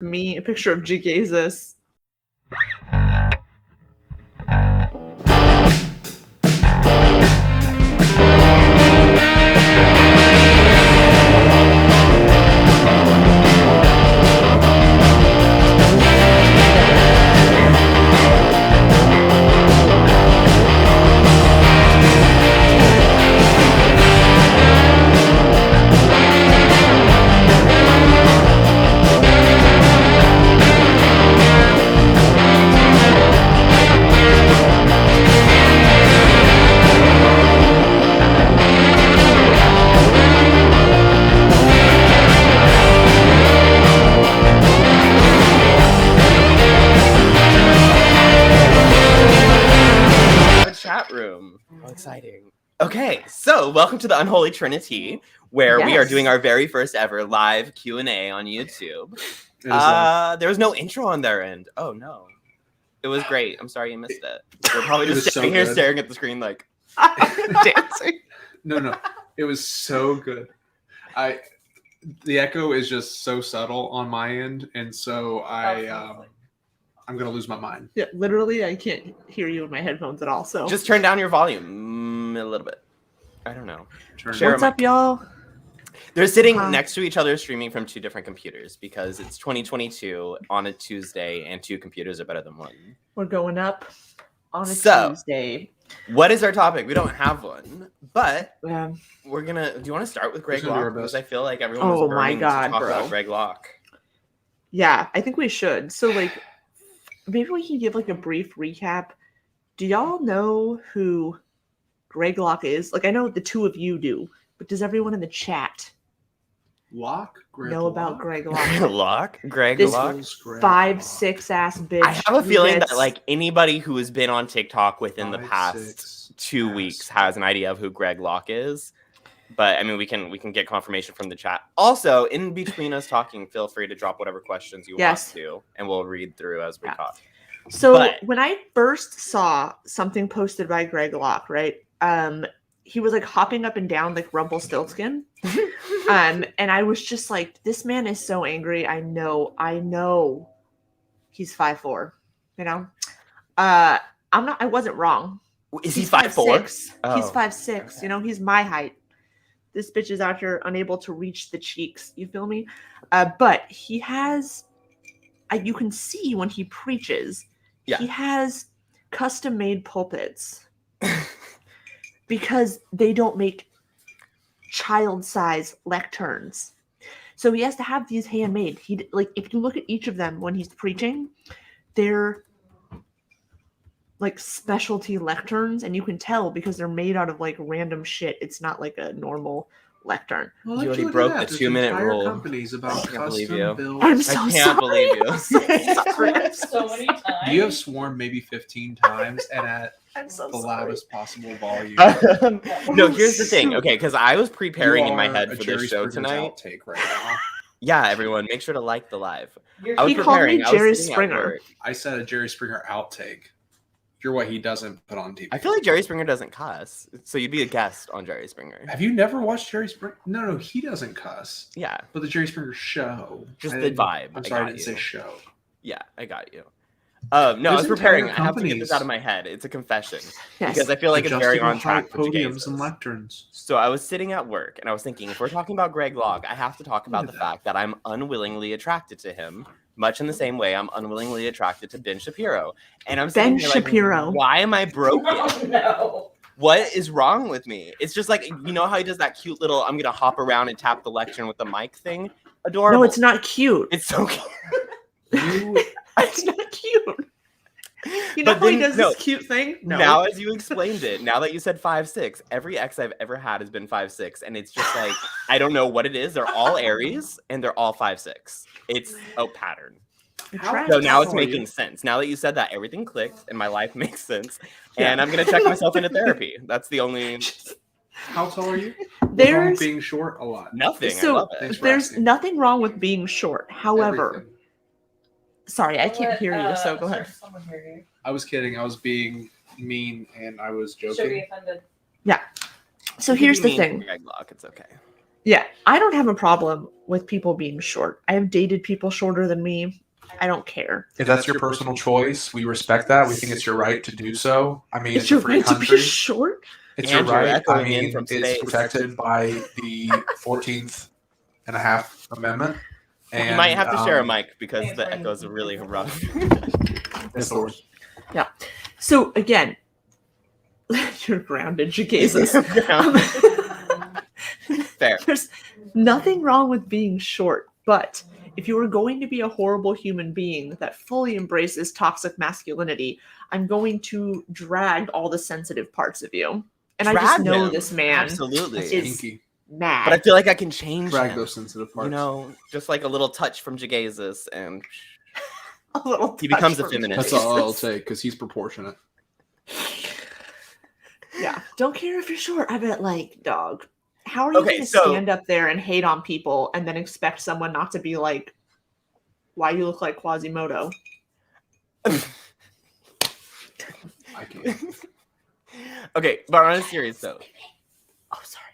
Me, a picture of Jegaysus. Exciting. Okay, so welcome to the Unholy Trini-tea, where we are doing our very first ever live Q&A on YouTube. There was no intro on their end. Oh no. It was great. I'm sorry you missed it. We're probably just sitting here staring at the screen like dancing. No. It was so good. The echo is just so subtle on my end, and so I'm gonna lose my mind. Yeah, literally, I can't hear you in my headphones at all. So just turn down your volume a little bit. I don't know. What's up, y'all? They're sitting next to each other, streaming from two different computers because it's 2022 on a Tuesday, and two computers are better than one. We're going up on a Tuesday. What is our topic? We don't have one, but we're gonna. Do you want to start with Greg Locke? Because I feel like everyone was burning to talk about Greg Locke. Yeah, I think we should. So, like, maybe we can give like a brief recap. Do y'all know who Greg Locke is? Like, I know the two of you do, but does everyone in the chat know about Greg Locke? Greg this Locke? 5'6" ass bitch. I have a feeling that like anybody who has been on TikTok within the past 2 weeks has an idea of who Greg Locke is. But I mean, we can get confirmation from the chat. Also, in between us talking, feel free to drop whatever questions you want to, and we'll read through as we talk. So when I first saw something posted by Greg Locke, right? He was like hopping up and down like Rumpelstiltskin, and I was just like, this man is so angry. I know, he's 5'4". You know, I wasn't wrong. Is he 5'4"? He's 5'6". Okay. You know, he's my height. This bitch is out here unable to reach the cheeks. You feel me? But he has, you can see when he preaches, he has custom-made pulpits because they don't make child-size lecterns. So he has to have these handmade. If you look at each of them when he's preaching, they're like specialty lecterns, and you can tell because they're made out of like random shit. It's not like a normal lectern. Well, you already broke the 2-minute rule. Companies about I can't believe you. I'm so sorry. I can't believe you. So many times. You have sworn maybe 15 times and at the loudest possible volume. No, here's the thing. Okay, because I was preparing in my head for this show tonight. Outtake right now. Yeah, everyone, make sure to like the live. He called me Jerry Springer. I said a Jerry Springer outtake. You're what he doesn't put on TV. I feel like Jerry Springer doesn't cuss, so you'd be a guest on Jerry Springer. Have you never watched Jerry Springer? No, he doesn't cuss. Yeah. But the Jerry Springer show. Just the vibe. I'm sorry, I didn't say show. Yeah, I got you. No, I was preparing. I have to get this out of my head. It's a confession. Yes. Because I feel like it's very on track for podiums and lecterns. So I was sitting at work, and I was thinking, if we're talking about Greg Locke, I have to talk about the fact that I'm unwillingly attracted to him. Much in the same way I'm unwillingly attracted to Ben Shapiro. And I'm saying, Shapiro. Why am I broken? Oh, no. What is wrong with me? It's just like, you know how he does that cute little, I'm going to hop around and tap the lectern with the mic thing? Adorable. No, it's not cute. It's so cute. It's not cute. You know how he does this cute thing? No. Now, as you explained it, now that you said 5'6", every ex I've ever had has been 5'6", and it's just like, I don't know what it is. They're all Aries, and they're all 5'6". It's a pattern. So now it's making sense. Now that you said that, everything clicked, and my life makes sense. And I'm going to check myself into therapy. That's the only... How tall are you? There's being short a lot. Nothing. So I love it. There's nothing wrong with being short. However... Sorry, I can't hear you, so go ahead. I was kidding. I was being mean, and I was joking. Should be offended. Yeah. So here's the thing. Greg Locke, it's okay. Yeah, I don't have a problem with people being short. I have dated people shorter than me. I don't care. If that's your personal choice, we respect that. We think it's your right to do so. I mean, It's your right to be short. It's Andrew, your right. I echoing in mean, from it's space. protected by the 14th and a half Amendment. And, You might have to share a mic because the echoes are really rough. It's the worst. Yeah. So again, you're grounded, Jegaysus. Fair. There's nothing wrong with being short, but if you are going to be a horrible human being that fully embraces toxic masculinity, I'm going to drag all the sensitive parts of you. And I just Drag know him. this man Absolutely. is Kinky. mad. But I feel like I can change Drag him. those sensitive parts. You know, just like a little touch from Jegaysus, and a little he touch becomes a from feminist. That's all I'll take because he's proportionate. Yeah. Don't care if you're short. I bet, like, dog. How are you Okay, going to so- stand up there and hate on people and then expect someone not to be like, why you look like Quasimodo? I can't. Okay, but on a serious note, Oh, sorry.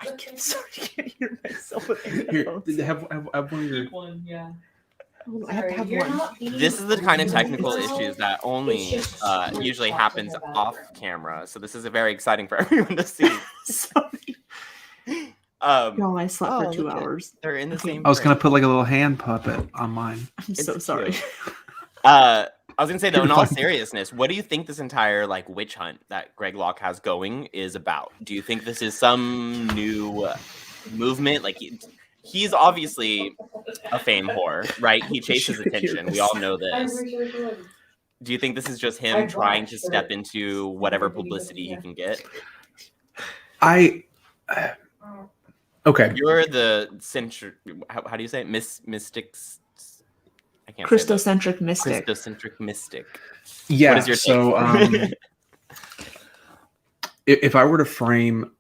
I can't hear myself with Here, headphones. have one of your. One, yeah. Oh, I have to Sorry, have you're one. not being this is the kind of technical original. issues that only It's just we're usually talking happens about off it. camera. So this is very exciting for everyone to see. Sorry. No, I slept Oh, for 2 look at- hours. They're in the same. I was gonna frame. put like a little hand puppet on mine. I'm It's so sorry. cute. I was gonna say though, in You're all fine. seriousness, what do you think this entire like witch hunt that Greg Locke has going is about? Do you think this is some new movement? Like he's obviously a fame whore, right? He chases You could hear attention. We this. all know I'm this. Richard Gordon. Do you think this is just I him trying to watched step the- into whatever the video publicity he here. can get? Okay. You're the centric. How do you say it? Mystics. I can't say Christo-centric mystic. that. Christo-centric mystic. Yeah. What is your so, take? if I were to frame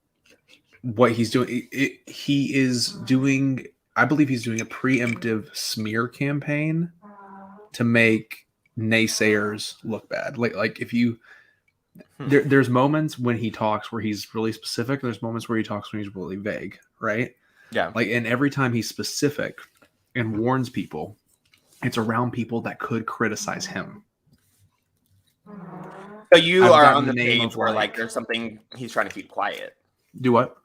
what he's doing, he is doing. I believe he's doing a preemptive smear campaign to make naysayers look bad. Like if you. There's moments when he talks where he's really specific. There's moments where he talks when he's really vague, right? Yeah. Like, and every time he's specific and warns people, it's around people that could criticize him. So you I've are got on the name page of, where like- like there's something he's trying to keep quiet. Do what?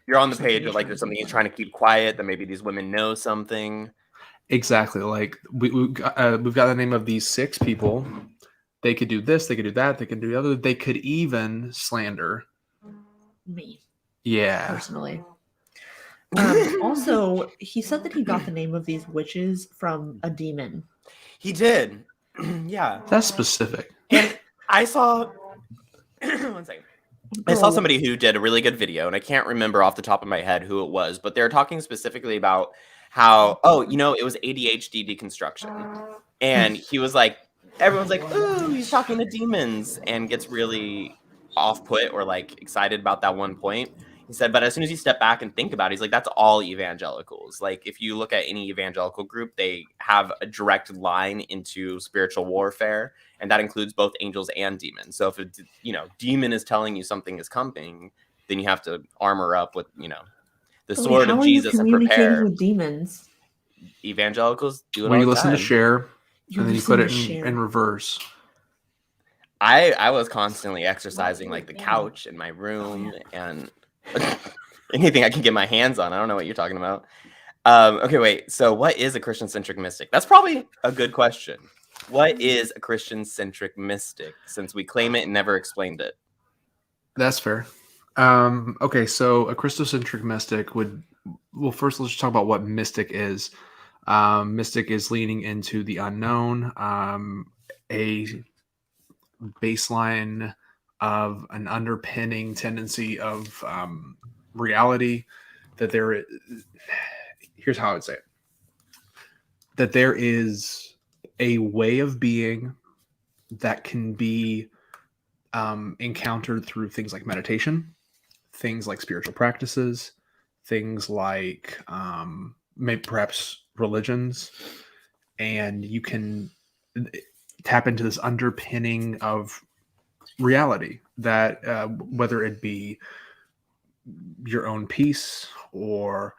You're on the page of like there's something he's trying to keep quiet, that maybe these women know something. Exactly. Like we've got the name of these 6 people. They could do this. They could do that. They could do the other. They could even slander. Me, Yeah. personally. Also, he said that he got the name of these witches from a demon. He did. Yeah. That's specific. And I saw one second. I saw somebody who did a really good video, and I can't remember off the top of my head who it was, but they were talking specifically about how, it was ADHD deconstruction. And he was like, everyone's like, ooh, he's talking to demons, and gets really off-put or like excited about that one point. He said, but as soon as you step back and think about it, he's like, that's all evangelicals. Like, if you look at any evangelical group, they have a direct line into spiritual warfare, and that includes both angels and demons. So if a demon is telling you something is coming, then you have to armor up with, the sword of Jesus and prepare. With demons? Evangelicals do it When all you the listen to time. share, You and then you listen put it to share. in reverse. I was constantly exercising like the couch in my room and anything I can get my hands on. I don't know what you're talking about. Okay, wait. So what is a Christian-centric mystic? That's probably a good question. What is a Christian-centric mystic, since we claim it and never explained it? That's fair. Okay, so a Christo-centric mystic first let's talk about what mystic is. Mystic is leaning into the unknown, a baseline of an underpinning tendency of reality that here's how I would say it. That there is a way of being that can be encountered through things like meditation, things like spiritual practices, things like maybe perhaps religions, and you can tap into this underpinning of reality that whether it be your own peace or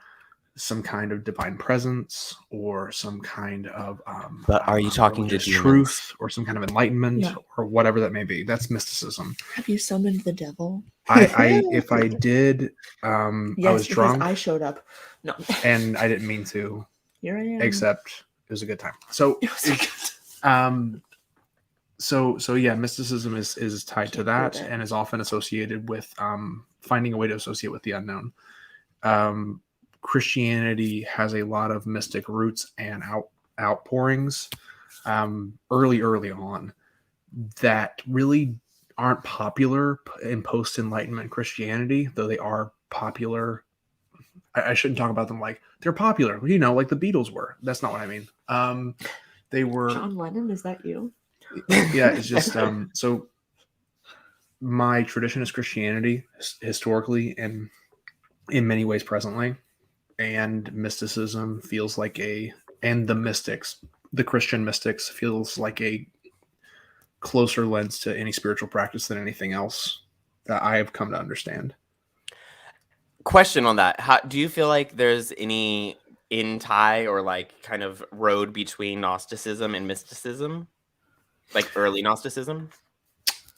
some kind of divine presence or some kind of But are you talking to religious demons? truth or some kind of enlightenment Yeah. or whatever that may be. That's mysticism. Have you summoned the devil? I if I did, I Yes, was because drunk I showed up. No. and I didn't mean to, Here I am. except it was a good time. So It was a good- so yeah, mysticism is tied to Can't that prove it. and is often associated with finding a way to associate with the unknown. Christianity has a lot of mystic roots and outpourings early on that really aren't popular in post-Enlightenment Christianity, though they are popular. I shouldn't talk about them like they're popular, like the Beatles were. That's not what I mean. They were. John Lennon, is that you? Yeah, it's just so my tradition is Christianity historically and in many ways presently, and mysticism feels like and the Christian mystics feels like a closer lens to any spiritual practice than anything else that I have come to understand. Question on that. How do you feel like there's any tie or like kind of road between Gnosticism and mysticism? Like early Gnosticism?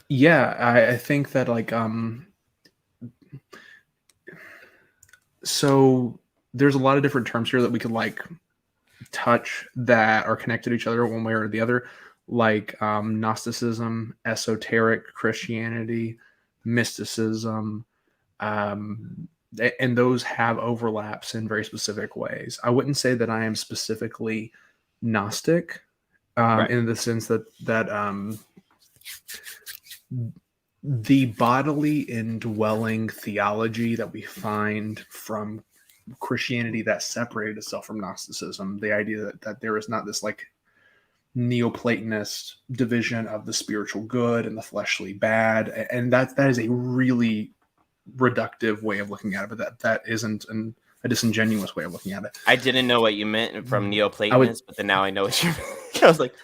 Yeah, I think that so there's a lot of different terms here that we could touch that are connected to each other one way or the other, like Gnosticism, esoteric Christianity, mysticism, and those have overlaps in very specific ways. I wouldn't say that I am specifically Gnostic Right. in the sense that the bodily indwelling theology that we find from Christianity that separated itself from Gnosticism, the idea that there is not this Neoplatonist division of the spiritual good and the fleshly bad, and that is a really reductive way of looking at it, but that isn't a disingenuous way of looking at it. I didn't know what you meant from Neoplatonist, but then now I know what you meant. I was like,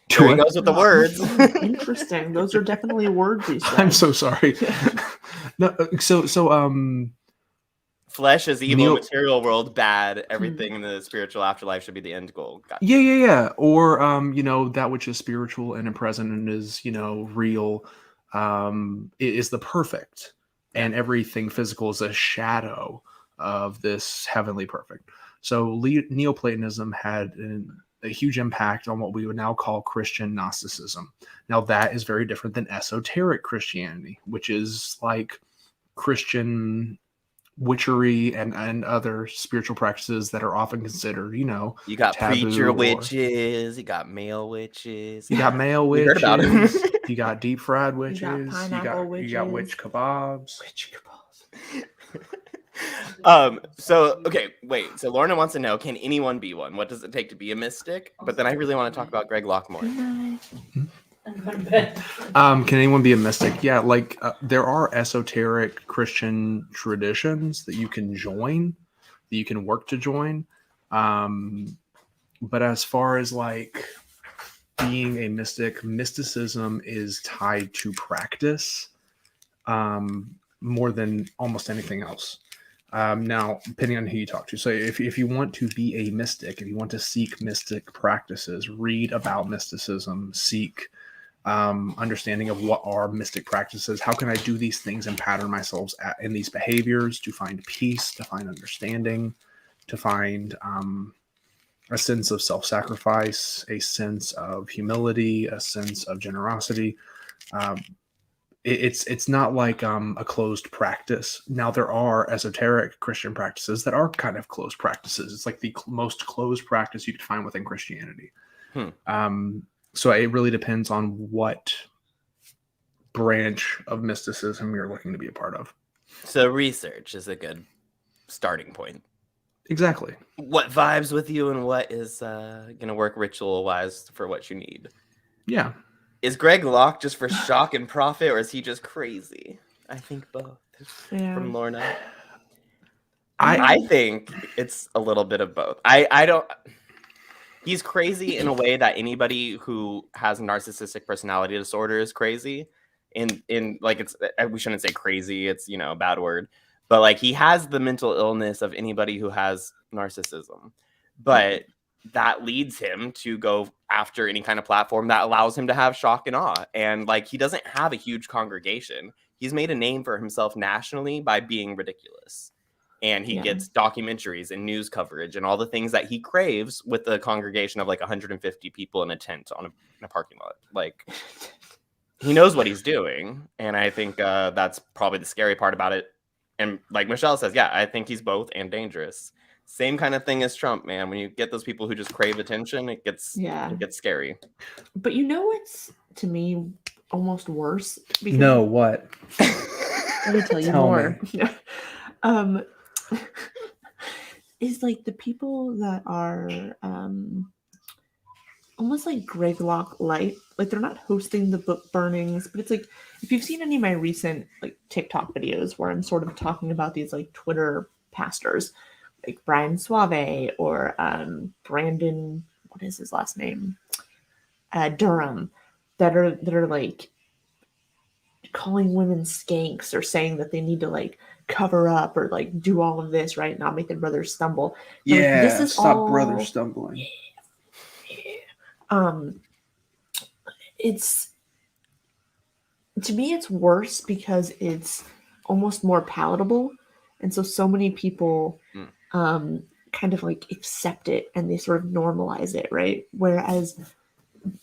there he What? goes with the words. Interesting. Those are definitely words he said. I'm so sorry. No, so Flesh is evil, material world bad, everything in the spiritual afterlife should be the end goal. Gotcha. Yeah. Or that which is spiritual and present and is real is the perfect, and everything physical is a shadow of this heavenly perfect. So Neoplatonism had a huge impact on what we would now call Christian Gnosticism. Now that is very different than esoteric Christianity, which is like Christian witchery and other spiritual practices that are often considered, you got taboo preacher witches, you got male witches. You got male We heard witches. about 'em. You got deep fried witches. got pineapple You got witches. witch kebabs. So okay, wait. So Lorna wants to know, can anyone be one? What does it take to be a mystic? But then I really want to talk about Greg Locke more. Can anyone be a mystic? Yeah, there are esoteric Christian traditions that you can join, that you can work to join. But as far as being a mystic, mysticism is tied to practice more than almost anything else. Now, depending on who you talk to. So if you want to be a mystic, if you want to seek mystic practices, read about mysticism, seek understanding of what are mystic practices. How can I do these things and pattern myself in these behaviors to find peace, to find understanding, to find a sense of self-sacrifice, a sense of humility, a sense of generosity. It's not like a closed practice. Now, there are esoteric Christian practices that are kind of closed practices. It's like the most closed practice you could find within Christianity. So it really depends on what branch of mysticism you're looking to be a part of. So research is a good starting point. Exactly. What vibes with you and what is going to work ritual-wise for what you need. Yeah. Is Greg Locke just for shock and profit, or is he just crazy? I think both. Yeah. From Lorna. I I think it's a little bit of both. I don't... He's crazy in a way that anybody who has narcissistic personality disorder is crazy. In like, it's, we shouldn't say crazy, it's a bad word, But like he has the mental illness of anybody who has narcissism. But that leads him to go after any kind of platform that allows him to have shock and awe. And like he doesn't have a huge congregation. He's made a name for himself nationally by being ridiculous. And he gets documentaries and news coverage and all the things that he craves with a congregation of like 150 people in a tent on a parking lot. Like he knows what he's doing. And I think that's probably the scary part about it. And like Michelle says, yeah, I think he's both and dangerous. Same kind of thing as Trump, man. When you get those people who just crave attention, it gets scary. But you know what's, to me, almost worse? No, what? Let me tell you more. Is like the people that are almost like Greg Locke light. Like they're not hosting the book burnings, but it's like if you've seen any of my recent like TikTok videos where I'm sort of talking about these like Twitter pastors, like Brian Suave or Brandon, what is his last name? Durham, that are like calling women skanks or saying that they need to like cover up or like do all of this, right? Not make their brothers stumble. But, Yeah, like, this is stop all, brothers stumbling. It's, to me, it's worse because it's almost more palatable. And so many people kind of like accept it and they sort of normalize it, right? Whereas,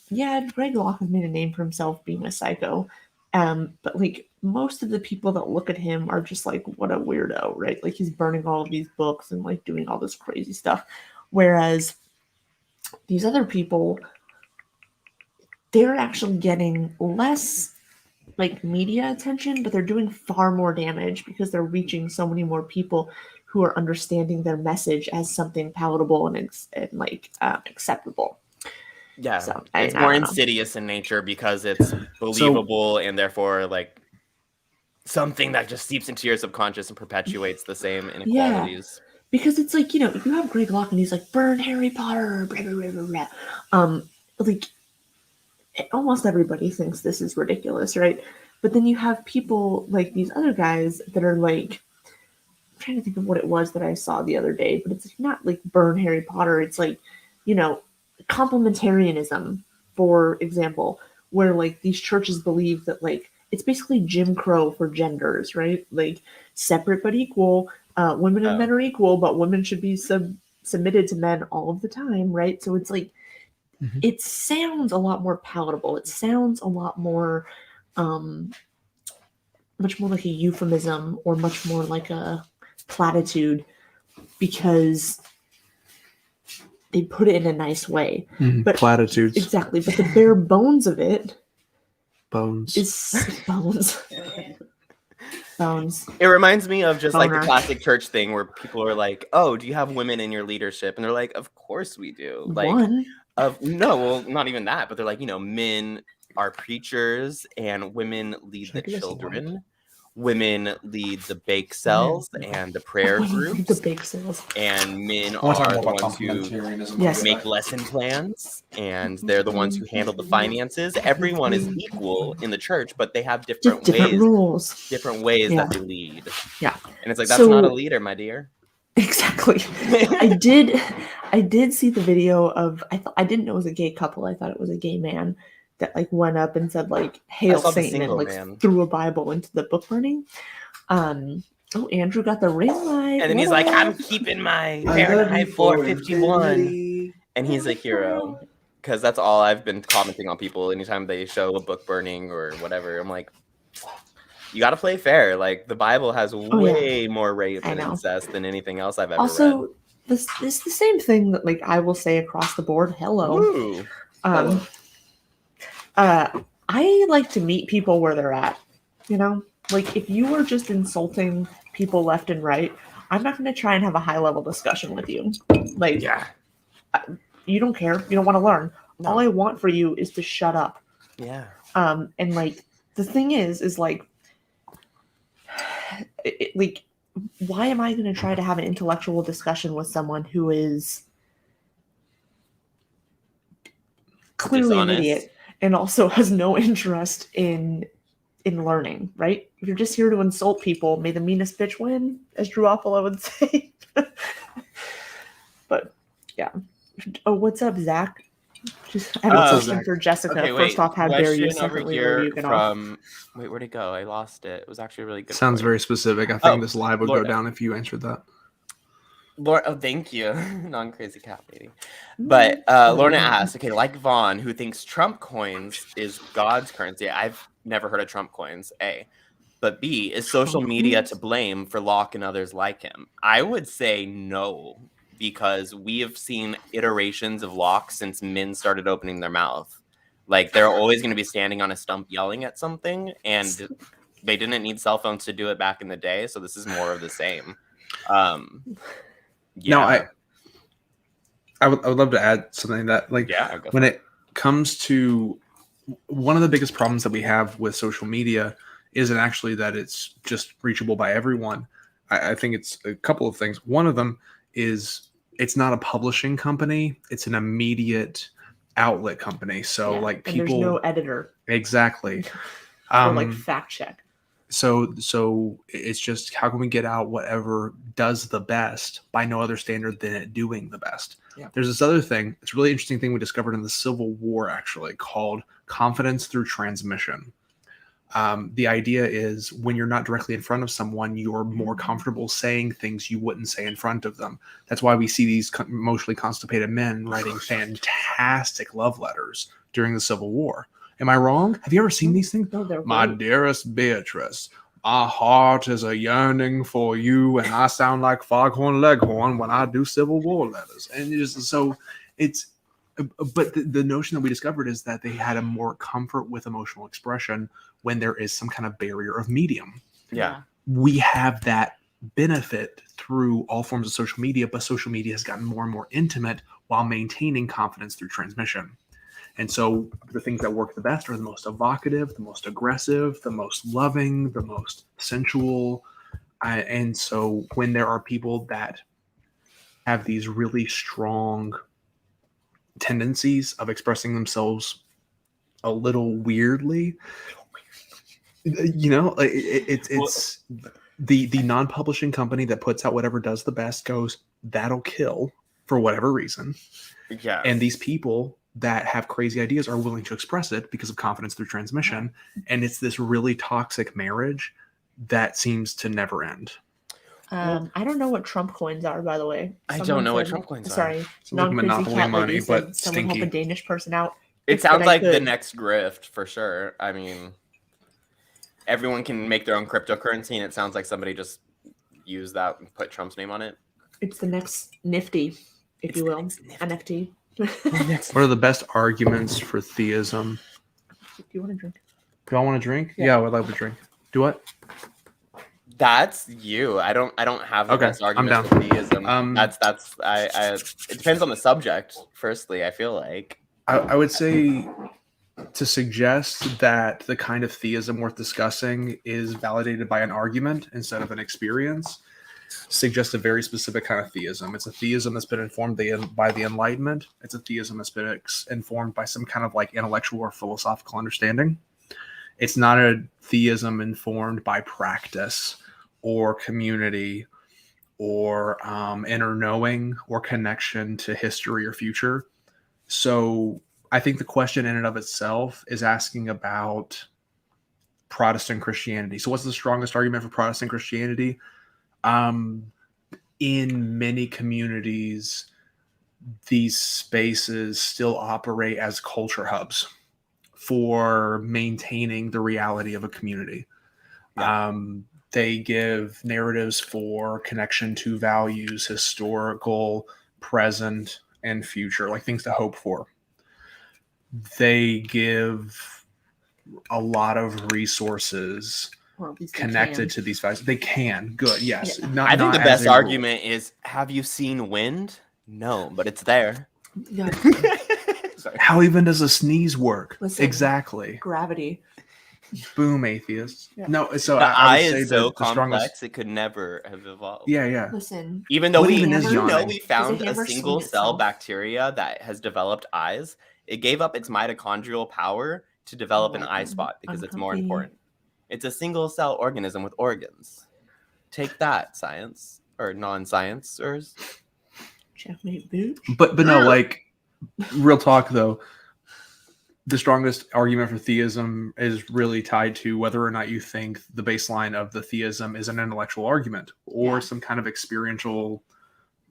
yeah, Greg Locke has made a name for himself being a psycho. But like most of the people that look at him are just like, what a weirdo, right? Like he's burning all of these books and like doing all this crazy stuff. Whereas these other people, they're actually getting less like media attention, but they're doing far more damage because they're reaching so many more people who are understanding their message as something palatable and acceptable. Yeah, so, it's more insidious in nature because it's believable and therefore like something that just seeps into your subconscious and perpetuates the same inequalities. Yeah, because it's like, you know, you have Greg Locke and he's like, burn Harry Potter, blah, blah, blah, blah, blah. Like almost everybody thinks this is ridiculous, right? But then you have people like these other guys that are like, I'm trying to think of what it was that I saw the other day, but it's not like burn Harry Potter. It's like, you know, complementarianism, for example, where like these churches believe that like it's basically Jim Crow for genders, right? Like separate but equal. Women and men are equal, but women should be submitted to men all of the time, right? So it's like it sounds a lot more palatable. It sounds a lot more, much more like a euphemism or much more like a platitude because they put it in a nice way. But platitudes. Exactly. But the bare bones of it is bones. Bones. It reminds me of just Boner. like the classic church thing where people are like, oh, do you have women in your leadership? And they're like, of course we do. Like, no, well, not even that, but they're like, you know, men are preachers and women lead the children. Women lead the bake sales and the prayer groups. The bake sales. And men are the ones who make lesson plans, and they're the ones who handle the finances. Everyone is equal in the church, but they have different rules, different ways that they lead. Yeah, and it's like that's not a leader, my dear. Exactly. I did see the video of I didn't know it was a gay couple. I thought it was a gay man that like went up and said like Hail Satan and like threw a Bible into the book burning. Andrew got the ring light. And then he's like, I'm keeping my Fahrenheit 451. And he's a hero. Because that's all I've been commenting on people anytime they show a book burning or whatever. I'm like, you got to play fair. Like the Bible has way more rape and incest than anything else I've ever read. This is the same thing that like I will say across the board. Hello. I like to meet people where they're at, you know, like if you are just insulting people left and right, I'm not going to try and have a high level discussion with you. Like, you don't care. You don't want to learn. No. All I want for you is to shut up. Yeah. And like, the thing is like, like, why am I going to try to have an intellectual discussion with someone who is clearly an idiot and also has no interest in in learning, right? If you're just here to insult people, may the meanest bitch win, as Drew Oppola would say. But yeah. Oh, what's up, Zach? Just I have a What's up, question Zach? for Jessica. Okay, First wait. off, how dare you? Question over Secondly, where do you here get off? from. Wait, where'd it go? I lost it. It was actually a really good. Sounds point. very specific. I think Oh, this live would Lord. go down if you answered that. Oh, thank you, non-crazy cat lady. But Lorna asked, okay, like Vaughn, who thinks Trump coins is God's currency. I've never heard of Trump coins. A, but B, is social media to blame for Locke and others like him? I would say no, because we have seen iterations of Locke since men started opening their mouth. Like they're always going to be standing on a stump yelling at something, and they didn't need cell phones to do it back in the day. So this is more of the same. Yeah. No, I would love to add something that, like, when it comes to one of the biggest problems that we have with social media isn't actually that it's just reachable by everyone. I think it's a couple of things. One of them is it's not a publishing company; it's an immediate outlet company. So, like, people, and there's no editor. Exactly. Or like fact check. So it's just, how can we get out whatever does the best by no other standard than it doing the best? Yeah. There's this other thing. It's a really interesting thing we discovered in the Civil War, actually, called confidence through transmission. The idea is when you're not directly in front of someone, you're more comfortable saying things you wouldn't say in front of them. That's why we see these emotionally constipated men writing fantastic love letters during the Civil War. Am I wrong? Have you ever seen these things? No, they're My dearest Beatrice, my heart is a yearning for you, and I sound like Foghorn Leghorn when I do Civil War letters. And but the notion that we discovered is that they had a more comfort with emotional expression when there is some kind of barrier of medium. Yeah. We have that benefit through all forms of social media, but social media has gotten more and more intimate while maintaining confidence through transmission. And so the things that work the best are the most evocative, the most aggressive, the most loving, the most sensual. And so when there are people that have these really strong tendencies of expressing themselves a little weirdly, it's the non-publishing company that puts out whatever does the best goes, that'll kill for whatever reason. Yeah. And these people that have crazy ideas are willing to express it because of confidence through transmission. And it's this really toxic marriage that seems to never end. I don't know what Trump coins are, by the way. I don't know what Trump coins are. Sorry, It's like Monopoly money, but someone help a stinky. Danish person out. It sounds like the next grift for sure. I mean, everyone can make their own cryptocurrency, and it sounds like somebody just used that and put Trump's name on it. It's the next nifty, if you will, NFT. What are the best arguments for theism? Do you want to drink? Do y'all want to drink? Yeah. Yeah, I would love to drink. Do what? That's you. I don't have the Okay, best I'm arguments down. for theism. It depends on the subject. Firstly, I feel like I would say to suggest that the kind of theism worth discussing is validated by an argument instead of an experience suggests a very specific kind of theism. It's a theism that's been informed by the Enlightenment. It's a theism that's been informed by some kind of like intellectual or philosophical understanding. It's not a theism informed by practice or community or inner knowing or connection to history or future. So I think the question in and of itself is asking about Protestant Christianity. So what's the strongest argument for Protestant Christianity? In many communities, these spaces still operate as culture hubs for maintaining the reality of a community. Yeah. They give narratives for connection to values, historical, present, and future, like things to hope for. They give a lot of resources connected to these values. They can. Good. Yes. Yeah. I think not the as best a rule. argument is: have you seen wind? No, but it's there. Yeah. Sorry. How even does a sneeze work? Listen. Exactly. Gravity. Boom, atheists. Yeah. No, so The I eye would say is so that the complex; strongest. it could never have evolved. Yeah. Listen. Even though What we even is yawning? we found Does it a ever single swing cell itself? bacteria that has developed eyes, it gave up its mitochondrial power to develop an eye Like, spot because it's more uncomfy. important. It's a single cell organism with organs. Take that, science or non-sciencers. Checkmate, bitch. But no, like, real talk though, the strongest argument for theism is really tied to whether or not you think the baseline of the theism is an intellectual argument or some kind of experiential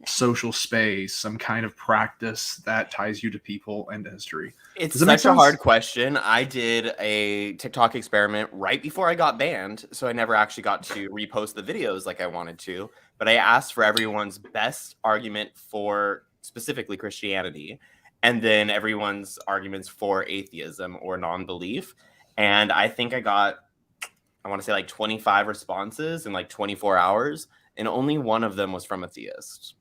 social space, some kind of practice that ties you to people and history. It's such a hard question. I did a TikTok experiment right before I got banned, so I never actually got to repost the videos like I wanted to, but I asked for everyone's best argument for specifically Christianity, and then everyone's arguments for atheism or non-belief. And I think I got, I want to say like 25 responses in like 24 hours, and only one of them was from a theist.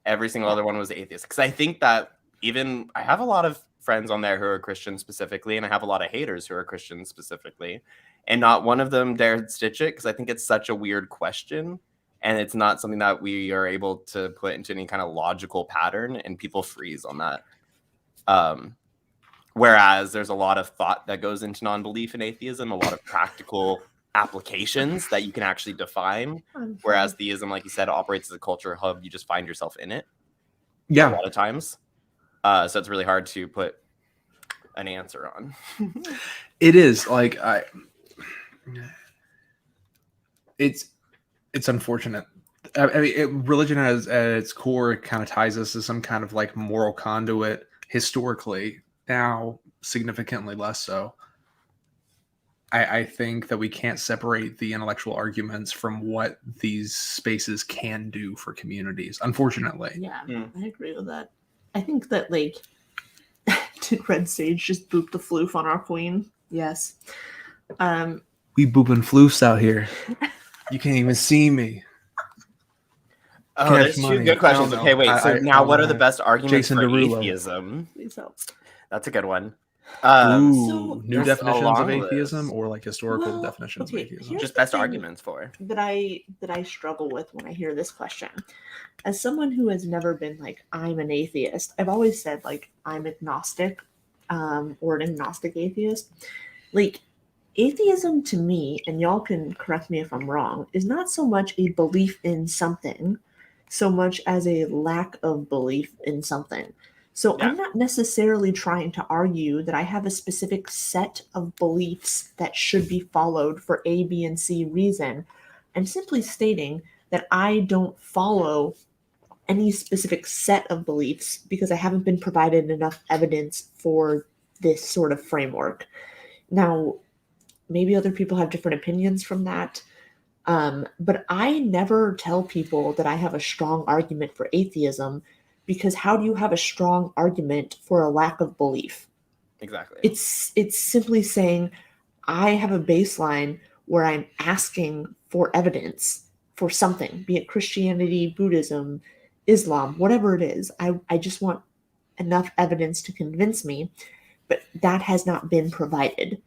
Every single other one was atheist. Because I think that even, I have a lot of friends on there who are Christian specifically, and I have a lot of haters who are Christian specifically, and not one of them dared stitch it, because I think it's such a weird question, and it's not something that we are able to put into any kind of logical pattern, and people freeze on that. Whereas there's a lot of thought that goes into non-belief in atheism, a lot of practical applications that you can actually define, whereas theism, like you said, operates as a culture hub. You just find yourself in it a lot of times, so it's really hard to put an answer on. It is like it's unfortunate. I mean, religion has at its core, it kind of ties us to some kind of like moral conduit historically, now significantly less so. I think that we can't separate the intellectual arguments from what these spaces can do for communities, unfortunately. Yeah, I agree with that. I think that, like, did Red Sage just boop the floof on our queen? Yes. We booping floofs out here. You can't even see me. Oh, there's two good questions. Okay, wait. So now, what are the best arguments for atheism? Please help. That's a good one. New definitions of atheism, or like historical definitions of atheism? Just best arguments for that I struggle with when I hear this question. As someone who has never been like, I'm an atheist, I've always said like I'm agnostic, or an agnostic atheist. Like, atheism to me, and y'all can correct me if I'm wrong, is not so much a belief in something so much as a lack of belief in something. So I'm not necessarily trying to argue that I have a specific set of beliefs that should be followed for A, B, and C reason. I'm simply stating that I don't follow any specific set of beliefs because I haven't been provided enough evidence for this sort of framework. Now, maybe other people have different opinions from that, but I never tell people that I have a strong argument for atheism, because how do you have a strong argument for a lack of belief? Exactly. It's simply saying I have a baseline where I'm asking for evidence for something, be it Christianity, Buddhism, Islam, whatever it is. I just want enough evidence to convince me, but that has not been provided.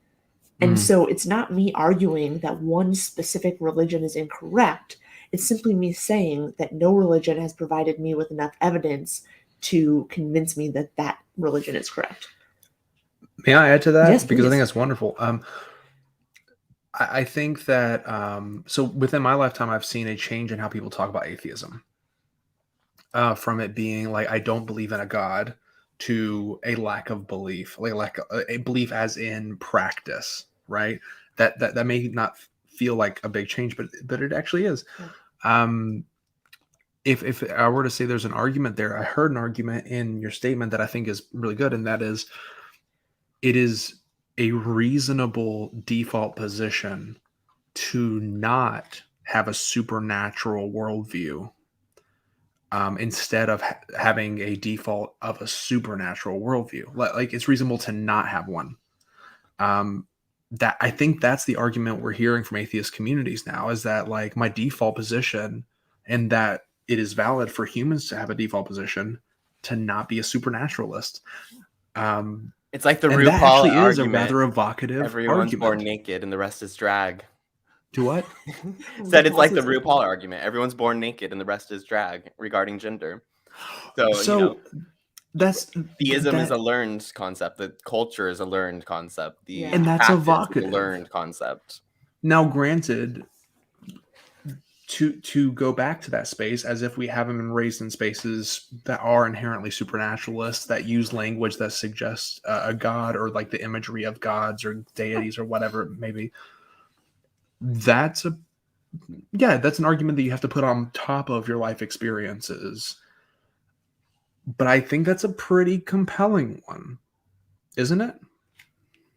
And so it's not me arguing that one specific religion is incorrect. It's simply me saying that no religion has provided me with enough evidence to convince me that that religion is correct. May I add to that? Yes, because please. I think that's wonderful. I think that, so within my lifetime, I've seen a change in how people talk about atheism. From it being like, I don't believe in a God, to a lack of belief, like a belief as in practice, right? That may not feel like a big change, but it actually is. If I were to say there's an argument there, I heard an argument in your statement that I think is really good, and that is, it is a reasonable default position to not have a supernatural worldview, instead of having a default of a supernatural worldview. Like, it's reasonable to not have one. That I think that's the argument we're hearing from atheist communities now, is that like my default position, and that it is valid for humans to have a default position to not be a supernaturalist. It's like the and RuPaul that actually argument. Is a rather evocative Everyone's argument. born naked and the rest is drag. Do what? Said it's like the RuPaul argument. Everyone's born naked and the rest is drag regarding gender. So you know, that's theism is a learned concept. The culture is a learned concept. And that's practice is evocative. a learned concept. Now, granted, to go back to that space as if we haven't been raised in spaces that are inherently supernaturalist, that use language that suggests a god or like the imagery of gods or deities or whatever it may be. That's an argument that you have to put on top of your life experiences. But I think that's a pretty compelling one, isn't it?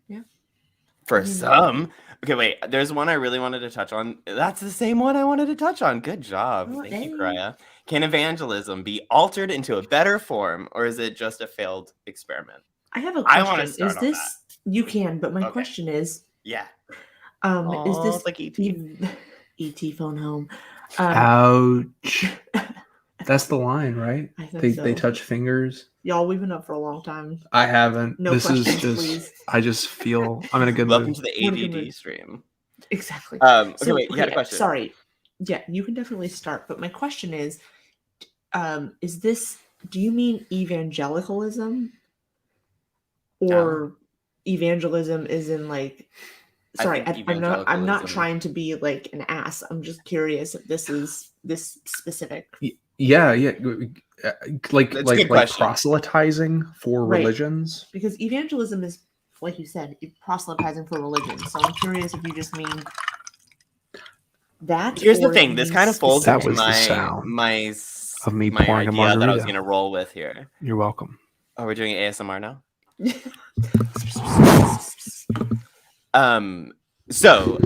Yeah. For some. Okay, wait. There's one I really wanted to touch on. That's the same one I wanted to touch on. Good job. Oh, Thank you, hey. Karayah. Can evangelism be altered into a better form, or is it just a failed experiment? I have a I wanna question. start Is on this you can, but my Okay. question is, Yeah. is Aw, this it's like E.T. ET phone home? Ouch. That's the line, right? I think so. They touch fingers. Y'all, we've been up for a long time. I haven't. No This is questions, just. please. I just feel I'm in a good Welcome mood. to the What a good ADD mood. stream. Exactly. Okay, wait. You had a question. Sorry. Yeah, you can definitely start. But my question is this? Do you mean evangelicalism, or evangelism is in like? Sorry, I'm not evangelicalism- trying to be like an ass. I'm just curious if this is this specific. Yeah. Like That's a good question. proselytizing for Right. religions. Because evangelism is, like you said, proselytizing for religion. So I'm curious if you just mean that. Here's the or thing. you This mean kind of folds That into was the my sound of me my pouring a idea that I was margarita. going to roll with here. You're welcome. Oh, we're doing ASMR now? So,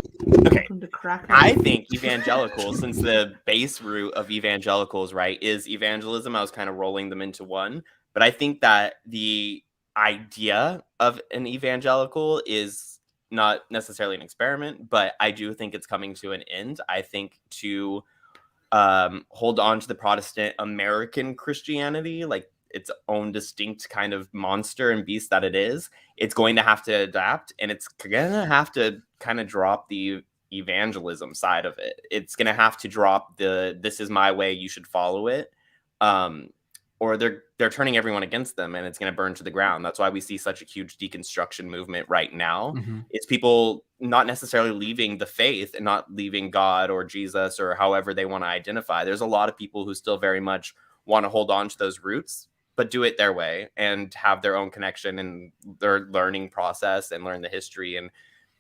okay. Welcome to Crack I think evangelicals, since the base root of evangelicals, right, is evangelism. I was kind of rolling them into one. But I think that the idea of an evangelical is not necessarily an experiment, but I do think it's coming to an end. I think to hold on to the Protestant American Christianity, like its own distinct kind of monster and beast that it is, it's going to have to adapt, and it's going to have to kind of drop the evangelism side of it. It's going to have to drop the "this is my way, you should follow it," or they're turning everyone against them, and it's going to burn to the ground. That's why we see such a huge deconstruction movement right now. Mm-hmm. It's people not necessarily leaving the faith and not leaving God or Jesus or however they want to identify. There's a lot of people who still very much want to hold on to those roots, but do it their way and have their own connection and their learning process and learn the history and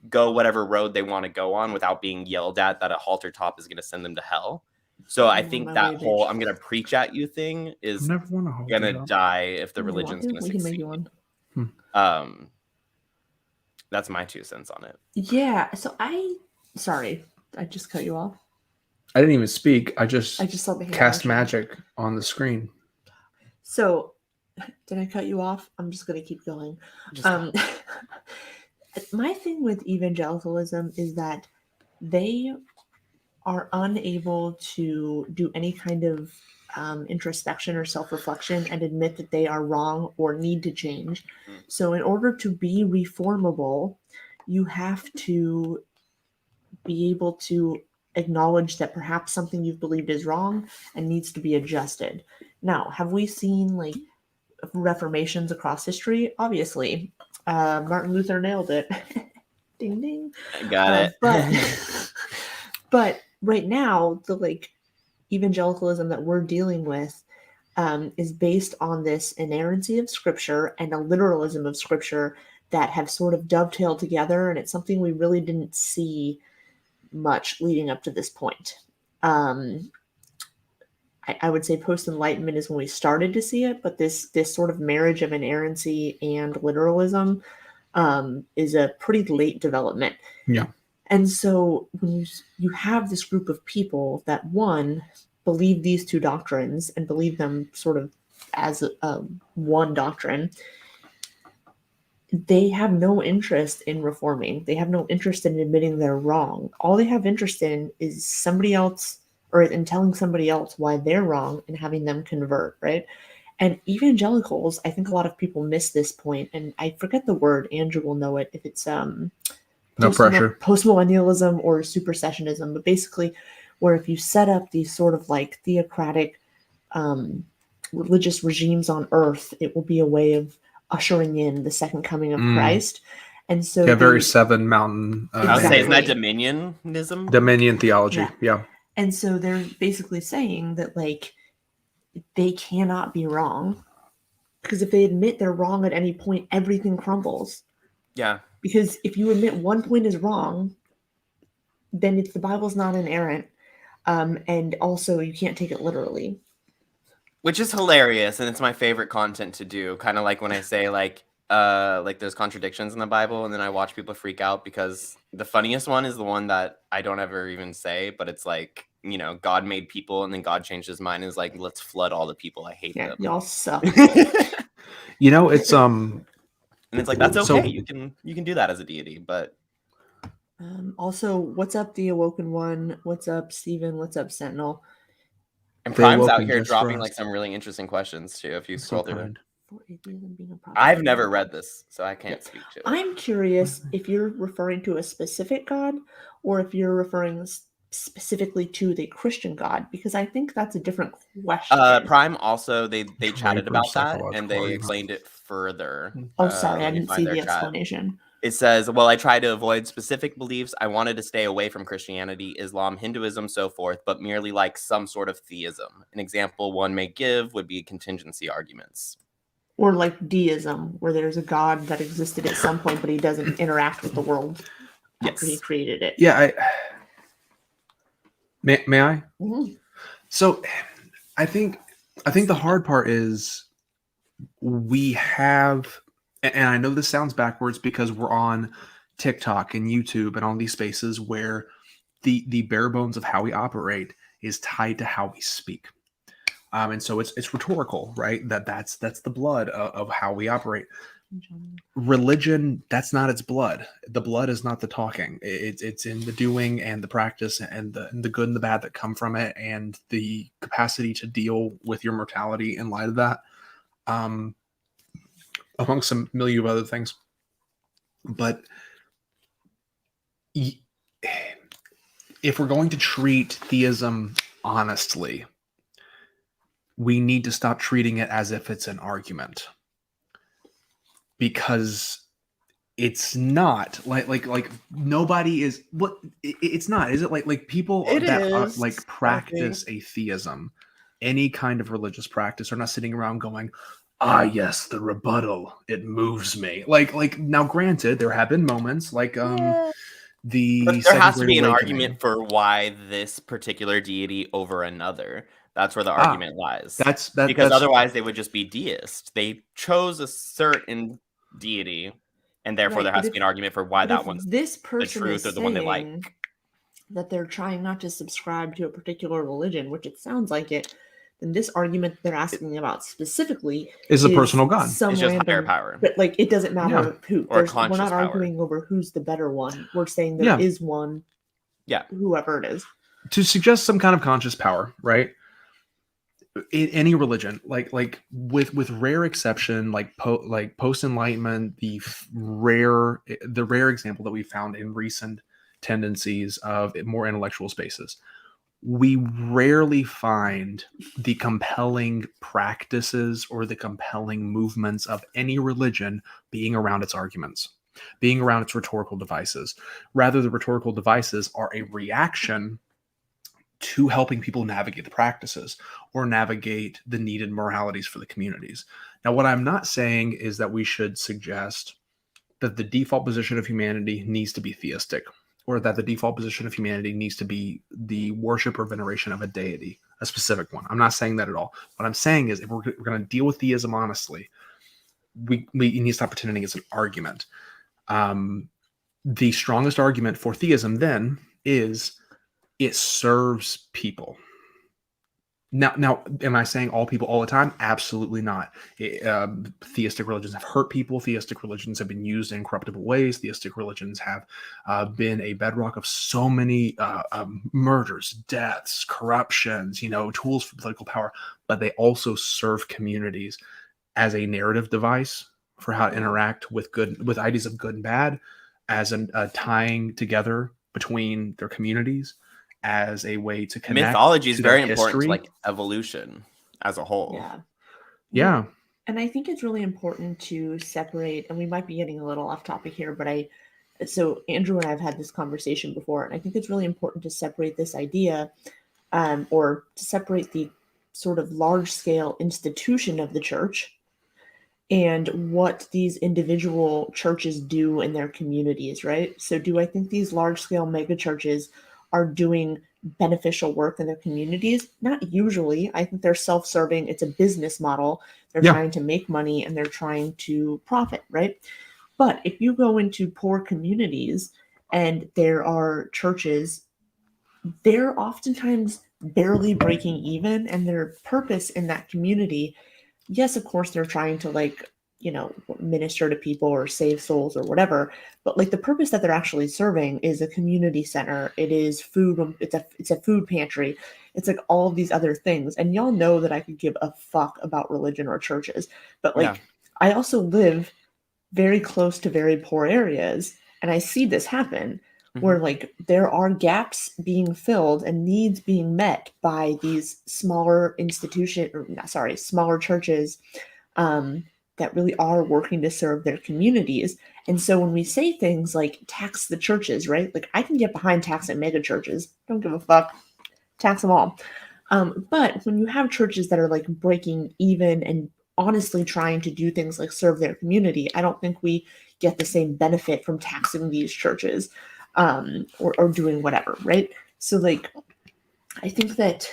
go whatever road they want to go on without being yelled at that a halter top is going to send them to hell. So I think that whole "I'm going to preach at you" thing is going to die if the religion's going to succeed. We can make you one. That's my 2 cents on it. Yeah. So sorry, I just cut you off. I didn't even speak. I just saw the hand cast motion. magic on the screen. So, did I cut you off? I'm just going to keep going. My thing with evangelicalism is that they are unable to do any kind of introspection or self-reflection and admit that they are wrong or need to change. So in order to be reformable, you have to be able to acknowledge that perhaps something you've believed is wrong and needs to be adjusted. Now, have we seen like reformations across history? Obviously. Martin Luther nailed it. Ding ding. I got it. But right now, the like evangelicalism that we're dealing with is based on this inerrancy of Scripture and a literalism of Scripture that have sort of dovetailed together, and it's something we really didn't see much leading up to this point. I would say post-Enlightenment is when we started to see it, but this sort of marriage of inerrancy and literalism is a pretty late development. Yeah. And so when you have this group of people that, one, believe these two doctrines and believe them sort of as one doctrine, they have no interest in reforming. They have no interest in admitting they're wrong. All they have interest in is somebody else, or in telling somebody else why they're wrong and having them convert, right? And evangelicals, I think a lot of people miss this point, and I forget the word. Andrew will know it if it's postmillennialism or supersessionism, but basically where if you set up these sort of like theocratic religious regimes on earth, it will be a way of ushering in the second coming of Christ. And so Yeah, very seven mountain. I would say, isn't that Exactly. dominionism? Dominion theology. Yeah. And so they're basically saying that like they cannot be wrong, because if they admit they're wrong at any point, everything crumbles. Yeah. Because if you admit one point is wrong, then it's the Bible's not inerrant, and also you can't take it literally. Which is hilarious, and it's my favorite content to do. Kind of like when I say like there's contradictions in the Bible, and then I watch people freak out because the funniest one is the one that I don't ever even say, but it's like, you know, God made people and then God changed his mind and is like, let's flood all the people. I hate them. Y'all suck. You know, it's And it's like, that's okay. So- you can do that as a deity, but Also, what's up, the Awoken One? What's up, Steven? What's up, Sentinel? and They Prime's awoken out here just for dropping us. like some really interesting questions too. If you so scroll through them, kind. For atheism being a prophet. I've never read this, so I can't speak to it. I'm curious if you're referring to a specific God or if you're referring specifically to the Christian God, because I think that's a different question. Prime also they chatted Draper about that and psychological they argument. explained it further. Oh, sorry, I let me didn't find see their the chat. explanation. It says, well, I try to avoid specific beliefs. I wanted to stay away from Christianity, Islam, Hinduism, so forth, but merely like some sort of theism. An example one may give would be contingency arguments. Or like deism, where there's a God that existed at some point, but he doesn't interact with the world after he Yes. created it. Yeah. May I? Mhm. So I think the hard part is we have, and I know this sounds backwards because we're on TikTok and YouTube and all these spaces where the bare bones of how we operate is tied to how we speak. And so it's rhetorical, right? That's the blood of how we operate. Religion, that's not its blood. The blood is not the talking. It's in the doing and the practice and the good and the bad that come from it, and the capacity to deal with your mortality in light of that, among some million of other things. But if we're going to treat theism honestly, we need to stop treating it as if it's an argument. Because it's not like nobody is what it's not, is it? Like people It that is, like practice atheism, any kind of religious practice, are not sitting around going, ah, yes, the rebuttal, it moves me. Like now, granted, there have been moments like But the there has to Second be an Great argument Awakening. for why this particular deity over another. That's where the argument lies. Because Otherwise they would just be deist. They chose a certain deity, and therefore Right, there but has to if- be an argument for why But that if one's this the person truth is or the one they like. saying that they're trying not to subscribe to a particular religion, which it sounds like it, then this argument they're asking about specifically is a personal God. some It's just higher random power. But like, it doesn't matter who. Or We're conscious not power. arguing over who's the better one. We're saying there is one. Yeah. Whoever it is. To suggest some kind of conscious power, right? In any religion, like with rare exception, like post Enlightenment, the rare example that we found in recent tendencies of more intellectual spaces, we rarely find the compelling practices or the compelling movements of any religion being around its arguments, being around its rhetorical devices. Rather, the rhetorical devices are a reaction to helping people navigate the practices or navigate the needed moralities for the communities. Now, what I'm not saying is that we should suggest that the default position of humanity needs to be theistic, or that the default position of humanity needs to be the worship or veneration of a deity, a specific one. I'm not saying that at all. What I'm saying is, if we're going to deal with theism honestly, we need to stop pretending it's an argument. The strongest argument for theism then is it serves people. Now, am I saying all people all the time? Absolutely not. Theistic religions have hurt people. Theistic religions have been used in corruptible ways. Theistic religions have been a bedrock of so many murders, deaths, corruptions, tools for political power. But they also serve communities as a narrative device for how to interact with ideas of good and bad, as a tying together between their communities, as a way to connect. Mythology is to their very important to history. like evolution as a whole. Yeah. Yeah. And I think it's really important to separate, and we might be getting a little off topic here, but so Andrew and I have had this conversation before, and I think it's really important to separate this idea, or to separate the sort of large-scale institution of the church and what these individual churches do in their communities, right? So do I think these large-scale mega churches are doing beneficial work in their communities? Not usually. I think they're self-serving. It's a business model. They're trying to make money and they're trying to profit, right? But if you go into poor communities and there are churches, they're oftentimes barely breaking even, and their purpose in that community, yes, of course, they're trying to minister to people or save souls or whatever, but like the purpose that they're actually serving is a community center. It is food. It's a food pantry. It's like all of these other things. And y'all know that I could give a fuck about religion or churches, but I also live very close to very poor areas, and I see this happen where like there are gaps being filled and needs being met by these smaller smaller churches that really are working to serve their communities. And so when we say things like tax the churches, right? Like I can get behind taxing mega churches. Don't give a fuck. Tax them all. But when you have churches that are like breaking even and honestly trying to do things like serve their community, I don't think we get the same benefit from taxing these churches or doing whatever, right? So like I think that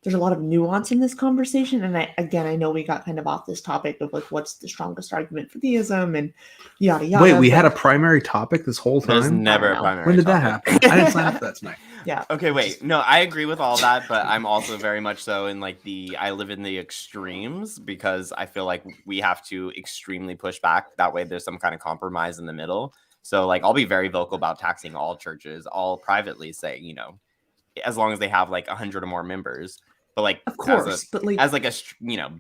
there's a lot of nuance in this conversation, and I know we got kind of off this topic of like what's the strongest argument for theism and yada yada. Wait, we had a primary topic this whole time? There's never a primary When did that topic. happen? I didn't sign up for that tonight. Yeah. Okay, wait. No, I agree with all that, but I'm also very much so in like I live in the extremes because I feel like we have to extremely push back. That way there's some kind of compromise in the middle. So like I'll be very vocal about taxing all churches, all privately saying, as long as they have like 100 or more members. But like, of course, as like a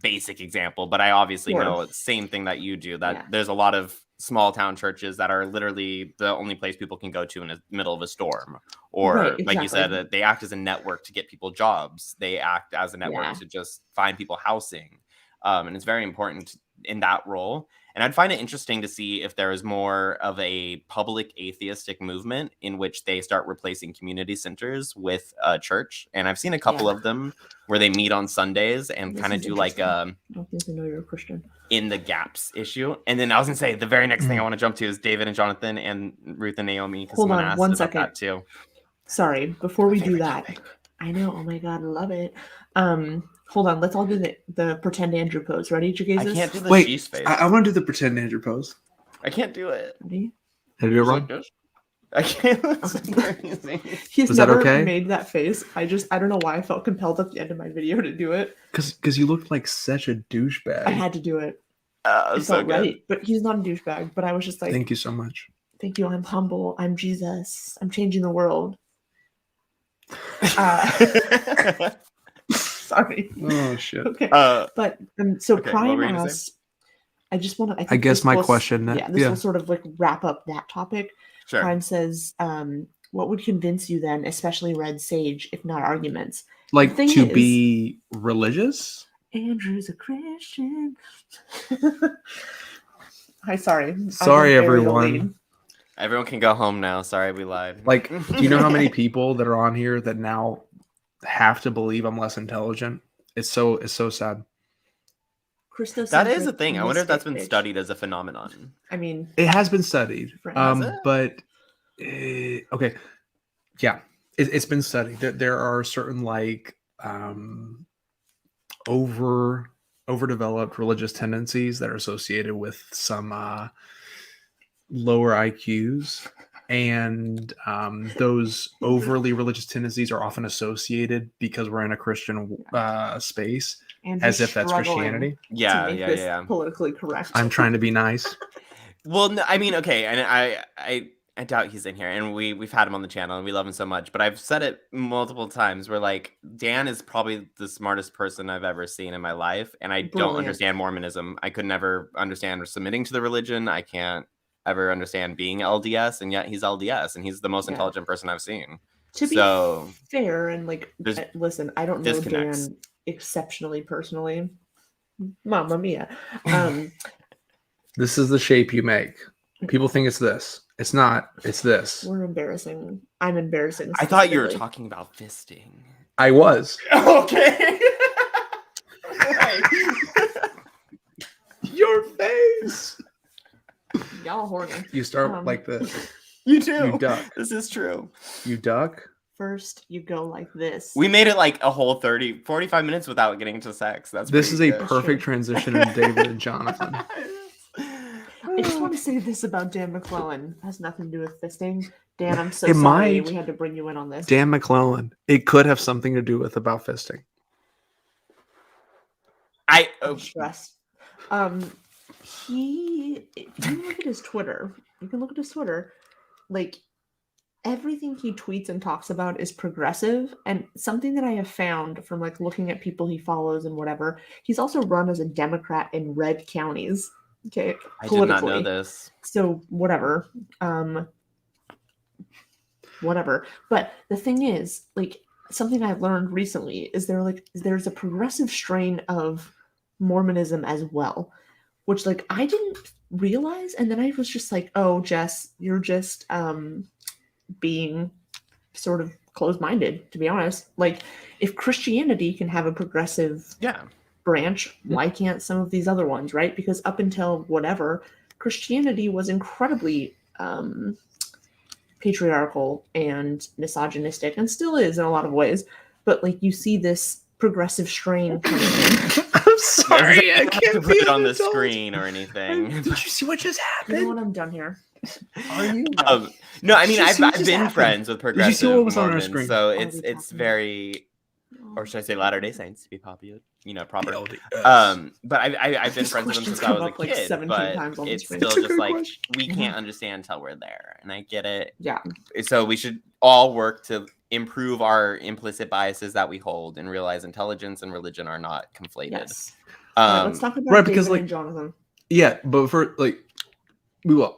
basic example, but I obviously know it's the same thing that you do, that there's a lot of small town churches that are literally the only place people can go to in the middle of a storm, or like you said, they act as a network to get people jobs. They act as a network to just find people housing. And it's very important in that role. And I'd find it interesting to see if there is more of a public atheistic movement in which they start replacing community centers with a church. And I've seen a couple of them where they meet on Sundays and kind of do like I don't think I know you're a Christian. In the gaps issue. And then I was gonna say the very next thing I want to jump to is David and Jonathan and Ruth and Naomi. Hold on one second. That too. Sorry, before we do that, I know. Oh my god, I love it. Hold on, let's all do the pretend Andrew pose. Ready, Jegaysus? I can't do the cheese face. I want to do the pretend Andrew pose. I can't do it. Ready? Have you ever wrong? I can't. He's Was never that okay? made that face. I don't know why I felt compelled at the end of my video to do it. Because you looked like such a douchebag. I had to do it. It so felt right, but he's not a douchebag. But I was just like, thank you so much. Thank you. I'm humble. I'm Jesus. I'm changing the world. Sorry. Oh shit. Okay. But so Prime asks, I just want to. I guess my question. This will sort of like wrap up that topic. Sure. Prime says, "What would convince you then, especially Red Sage, if not arguments? Like to be religious?" Andrew's a Christian. Hi, sorry. Sorry, everyone. Everyone can go home now. Sorry, we lied. Like, do you know how many people that are on here that now have to believe I'm less intelligent? It's so sad. That is a thing. I wonder if that's been studied as a phenomenon. I mean, it has been studied. But okay, yeah, it's been studied. There are certain like overdeveloped religious tendencies that are associated with some lower IQs, and those overly religious tendencies are often associated because we're in a Christian space, as if that's Christianity. Yeah. Politically correct. I'm trying to be nice. Well, no, I mean, okay, and I doubt he's in here, and we've had him on the channel, and we love him so much. But I've said it multiple times. Where like Dan is probably the smartest person I've ever seen in my life, and I don't understand Mormonism. I could never understand submitting to the religion. I can't ever understand being LDS, and yet he's LDS, and he's the most intelligent person I've seen. To be fair, and like, listen, I don't know Dan exceptionally personally. Mamma mia. This is the shape you make. People think it's this. It's not. It's this. We're embarrassing. I'm embarrassing. I thought you were specifically. talking about fisting. I was. Okay. Right. Your face. Y'all horny. You start like this. You too. You duck. This is true. You duck. First, you go like this. We made it like a whole 45 minutes without getting into sex. This is a good. perfect transition in David and Jonathan. I just want to say this about Dan McClellan. It has nothing to do with fisting. Dan, I'm so It sorry might. we had to bring you in on this. Dan McClellan. It could have something to do with about fisting. I'm stressed. If you look at his Twitter, you can look at his Twitter, like everything he tweets and talks about is progressive, and something that I have found from like looking at people he follows and whatever, he's also run as a Democrat in red counties. Okay, I did not know this. So whatever. Whatever. But the thing is, like, something I've learned recently is there's a progressive strain of Mormonism as well, which like I didn't realize, and then I was just like, oh, Jess, you're just being sort of closed-minded, to be honest. Like, if Christianity can have a progressive branch, why can't some of these other ones, right? Because up until whatever, Christianity was incredibly patriarchal and misogynistic, and still is in a lot of ways. But like, you see this progressive strain coming in. I'm sorry, I have can't to put be it on an the adult. screen or anything. Did you see what just You know happened? what? I'm done here. Are you? No, I mean, Did you I've see what been just happened? friends with Did you progressive see what was on our Mormons, screen? so What are it's we it's talking very, or should I say Latter-day Saints to be popular, proper. LDS. But I've been This friends with them question's since I come was a up, like, kid, 17 but times on the it's screen. still It's a just good like question. we can't understand until we're there, and I get it. Yeah. So we should all work to improve our implicit biases that we hold and realize intelligence and religion are not conflated. Yes. All right, let's talk about right, David because, like, and Jonathan. Yeah, but for like, we will.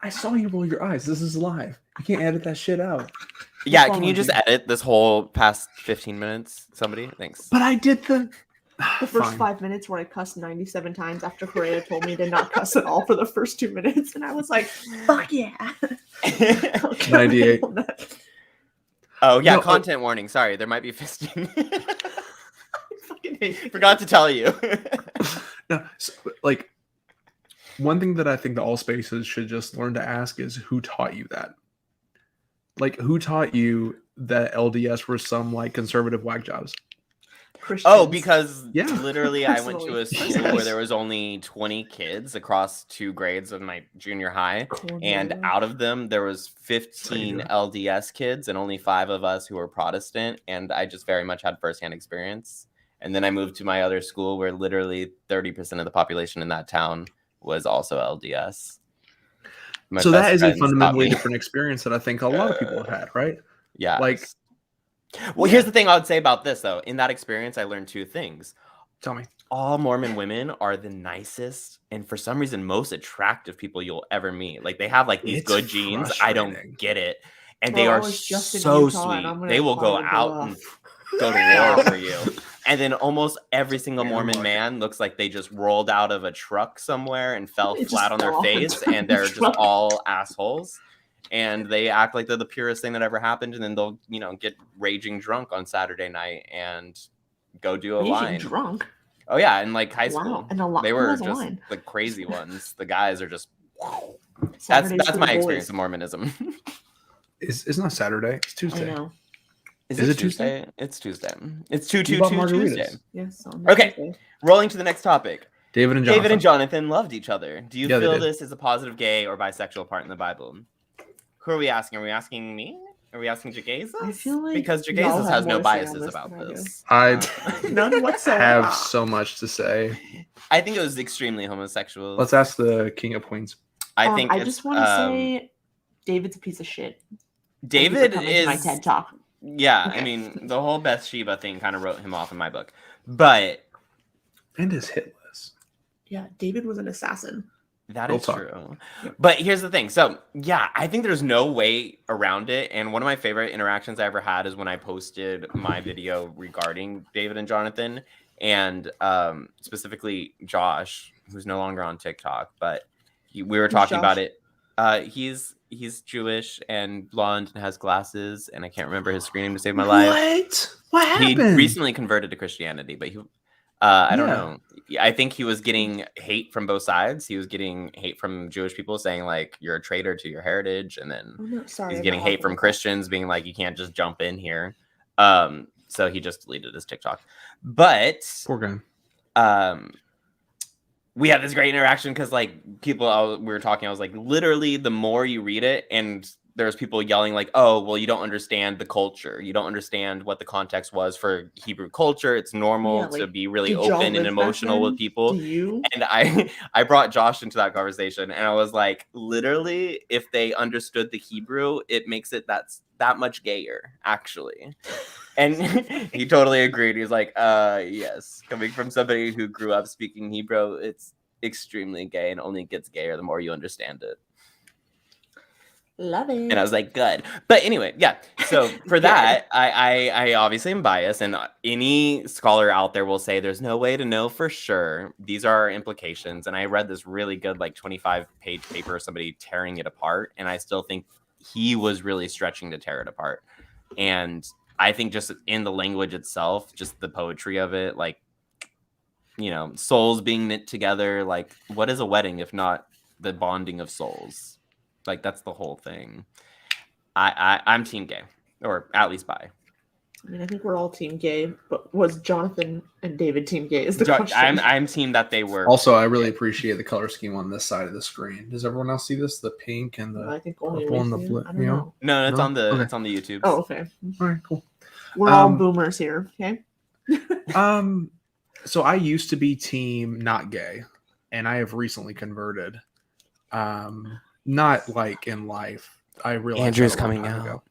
I saw you roll your eyes. This is live. You can't edit that shit out. Yeah, What's can wrong you with just you? edit this whole past 15 minutes? Somebody? Thanks. But I did the. The first Fine. 5 minutes where I cussed 97 times after Karayah told me to not cuss at all for the first 2 minutes, and I was like, "Fuck yeah!" Okay, 98. on that. Oh, yeah, No, content warning. Sorry, there might be fisting. I fucking hate you. Forgot to tell you. No, like, one thing that I think that all spaces should just learn to ask is who taught you that? Like, who taught you that LDS were some like conservative whack jobs? Christians. Oh, because Yeah. literally I went to a Personally. school where Yes. there was only 20 kids across 2 grades of my junior high. And Cornwall. out of them, there was 15 doing? LDS kids and only 5 of us who were Protestant. And I just very much had firsthand experience. And then I moved to my other school where literally 30% of the population in that town was also LDS. My So best that is a friends taught fundamentally me. different experience that I think a lot of people have had, right? Yeah. Like, well, here's the thing I would say about this, though. In that experience, I learned 2 things. tell me. All Mormon women are the nicest and for some reason most attractive people you'll ever meet. Like, they have like these It's good genes. I frustrating. don't get it. And Bro, they I are was just in so Utah, and sweet. I'm gonna They will go fire out Bill and off. go to war for you. And then almost every single Yeah, Mormon like- man looks like they just rolled out of a truck somewhere and fell They just flat on their fell off face, into and the they're just truck. all assholes. And they act like they're the purest thing that ever happened, and then they'll, get raging drunk on Saturday night and go do a Raging line. drunk. Oh yeah, in like high school. Wow, and a lot. They who were has a just line? the crazy ones. The guys are just. Saturdays That's for my the experience boys. of Mormonism. It's not Saturday. It's I Tuesday. know. Is it it Tuesday? Tuesday? It's Tuesday. It's We bought 2/2/2 Tuesday. margaritas. Yes. on Okay. Tuesday. Rolling to the next topic. David and Jonathan. David and Jonathan loved each other. Do you Yeah, they feel did. this is a positive gay or bisexual part in the Bible? Who are we asking? Are we asking me? Are we asking Jegaysus? I feel like because y'all Jegaysus have has no more to say on biases this about than I do. this. I None whatsoever. have so much to say. I think it was extremely homosexual. Let's ask the King of Queens. I think I it's, just want to say, David's a piece of shit. Thank you for David coming to is my TED talk. Yeah, Okay. I mean, the whole Bathsheba thing kind of wrote him off in my book. But And his hit list. Yeah, David was an assassin. that Real is talk. true. But here's the thing. So, yeah, I think there's no way around it. And one of my favorite interactions I ever had is when I posted my video regarding David and Jonathan. and specifically Josh, who's no longer on TikTok, but we were talking about it. He's Jewish and blonde and has glasses, and I can't remember his screen name to save my life. What happened? He recently converted to Christianity, but I don't know. I think he was getting hate from both sides. He was getting hate from Jewish people saying like you're a traitor to your heritage, and then he's getting hate from Christians being like you can't just jump in here. So he just deleted his TikTok. But poor guy. We had this great interaction because like we were talking. I was like, literally, the more you read it, and there's people yelling like, "Oh, well, you don't understand the culture. You don't understand what the context was for Hebrew culture. It's normal to be really open and emotional with people." And I brought Josh into that conversation, and I was like, literally, if they understood the Hebrew, it makes it that much gayer, actually. And he totally agreed. He was like, yes, coming from somebody who grew up speaking Hebrew, it's extremely gay and only gets gayer the more you understand it. Love it. And I was like, good. But anyway, yeah. So for that, I obviously am biased, and any scholar out there will say there's no way to know for sure. These are our implications. And I read this really good, like 25-page paper, somebody tearing it apart. And I still think he was really stretching to tear it apart. And I think just in the language itself, just the poetry of it, like, you know, souls being knit together. Like, what is a wedding if not the bonding of souls? Like, that's the whole thing. I'm team gay, or at least bi. I mean, I think we're all team gay, but was Jonathan and David team gay is the question. I'm team that they were. Also, I really appreciate the color scheme on this side of the screen. Does everyone else see this? The pink and the I think only purple and the blue. I don't know. No, it's No? on the Okay. it's on the YouTube. Oh, okay. All right, cool. We're all boomers here, okay? So I used to be team not gay, and I have recently converted. Not like in life. I realized Andrew's coming out.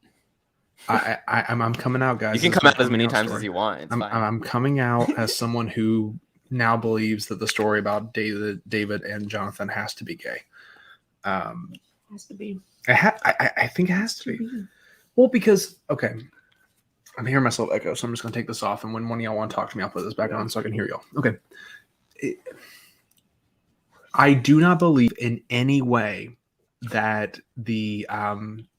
I'm coming out, guys. You can come out as many times as you want. It's fine. I'm coming out as someone who now believes that the story about David and Jonathan has to be gay. Has to be. I think it has to be. Well, because okay, I'm hearing myself echo, so I'm just gonna take this off, and when one of y'all want to talk to me, I'll put this back on so I can hear y'all. Okay. I do not believe in any way that the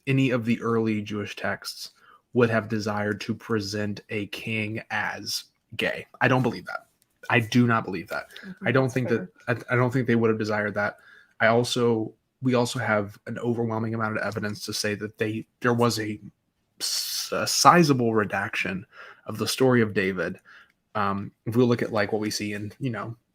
any of the early Jewish texts would have desired to present a king as gay. I don't believe that. I do not believe that. I don't think that. I don't think they would have desired that. We also have an overwhelming amount of evidence to say that there was a sizable redaction of the story of David. If we look at like what we see in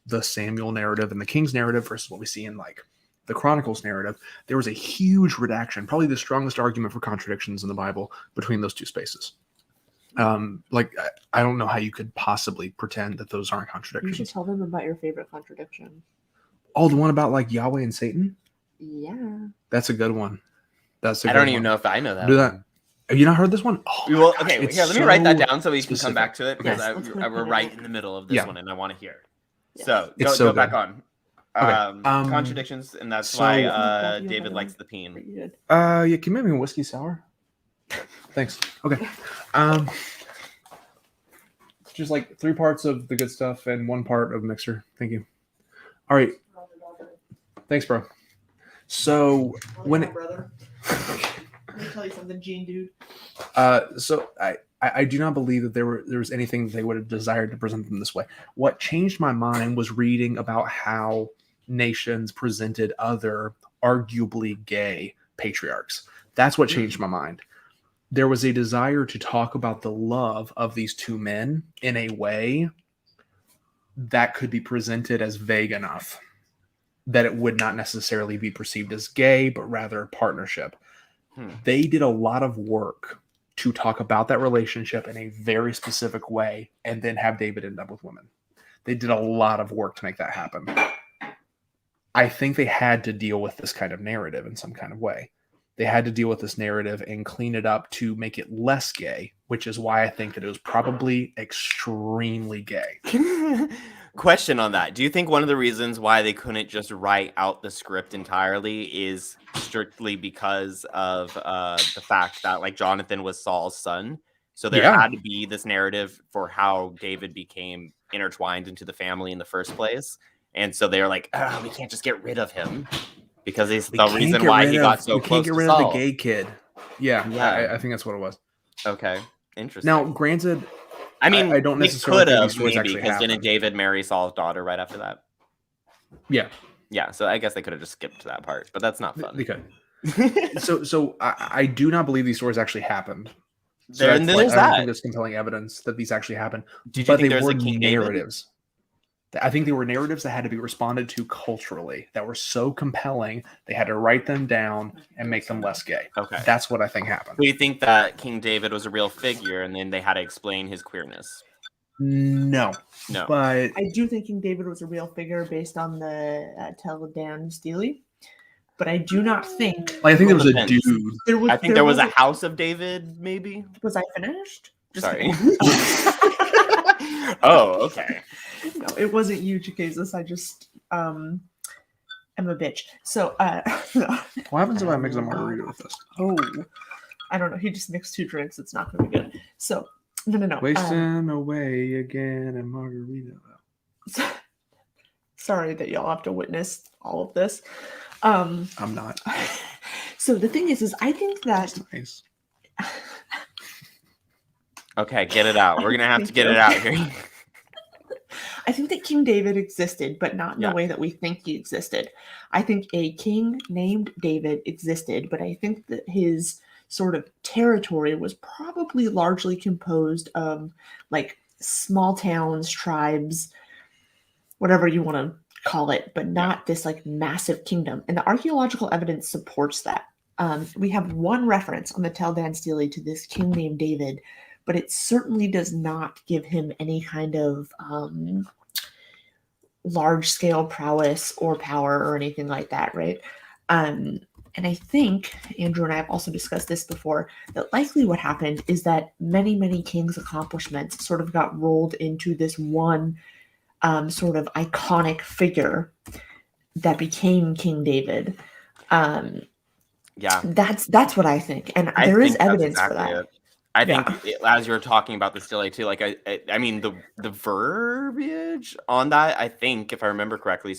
the Samuel narrative and the King's narrative versus what we see in like the Chronicles narrative, there was a huge redaction, probably the strongest argument for contradictions in the Bible between those two spaces. Like, I don't know how you could possibly pretend that those aren't contradictions. You should tell them about your favorite contradiction. Oh, the one about like Yahweh and Satan? Yeah. That's a good one. I don't even know if I know that. Do that. Have you not heard this one? Oh, well, okay, here, let me write that down so we can come back to it, because Yes, we're right in the middle of this one and I want to hear it. Yes. So go back on. Okay. Contradictions, and that's why David likes the peen. Yeah, can you make me a whiskey sour? Thanks. Okay. Just like 3 parts of the good stuff and 1 part of mixer. Thank you. All right. Thanks, bro. So brother. Let me tell you something, Gene dude. So I do not believe that there was anything that they would have desired to present them this way. What changed my mind was reading about how nations presented other arguably gay patriarchs. That's what changed my mind. There was a desire to talk about the love of these 2 men in a way that could be presented as vague enough that it would not necessarily be perceived as gay, but rather partnership. They did a lot of work to talk about that relationship in a very specific way and then have David end up with women. They did a lot of work to make that happen. I think they had to deal with this kind of narrative in some kind of way. They had to deal with this narrative and clean it up to make it less gay, which is why I think that it was probably extremely gay. Question on that. Do you think one of the reasons why they couldn't just write out the script entirely is strictly because of the fact that like Jonathan was Saul's son? So there had to be this narrative for how David became intertwined into the family in the first place. And so they're like, oh, we can't just get rid of him because it's the reason why he got so close to Saul. We can't get rid of the gay kid. Yeah. Yeah. I think that's what it was. Okay, interesting. Now, granted, I mean, I don't necessarily think these stories actually because didn't happened. David marry Saul's daughter right after that? Yeah. Yeah, so I guess they could have just skipped that part, but that's not fun. They could. So I do not believe these stories actually happened. So There's I don't that. think there's compelling evidence that these actually happened. Did you But think they there's were a King narratives. I think they were narratives that had to be responded to culturally, that were so compelling, they had to write them down and make them less gay. Okay. That's what I think happened. Do you think that King David was a real figure and then they had to explain his queerness? No. But I do think King David was a real figure based on the Tell-Dan-Steely, but I do not think. I think there was a Depends. dude. I think there was a House of David, maybe. Was I finished? Sorry. Oh, okay. No, it wasn't you, Jegaysus. I just am a bitch. So What happens if I mix a margarita with this? Oh, I don't know. He just mixed 2 drinks. It's not going to be good. So no. Wasting away again and margarita. Sorry that y'all have to witness all of this. I'm not. So the thing is I think that. That's nice. Okay, get it out. We're gonna have to get it out here. I think that King David existed, but not in the way that we think he existed. I think a king named David existed, but I think that his sort of territory was probably largely composed of like small towns, tribes, whatever you want to call it, but not this like massive kingdom. And the archaeological evidence supports that. We have one reference on the Tell-Dan-Steely to this king named David, but it certainly does not give him any kind of large-scale prowess or power or anything like that, right? And I think, Andrew and I have also discussed this before, that likely what happened is that many, many kings' accomplishments sort of got rolled into this one sort of iconic figure that became King David. Yeah. That's what I think. And there is evidence for that. I think as you were talking about the Steely too, like I mean the verbiage on that, I think if I remember correctly,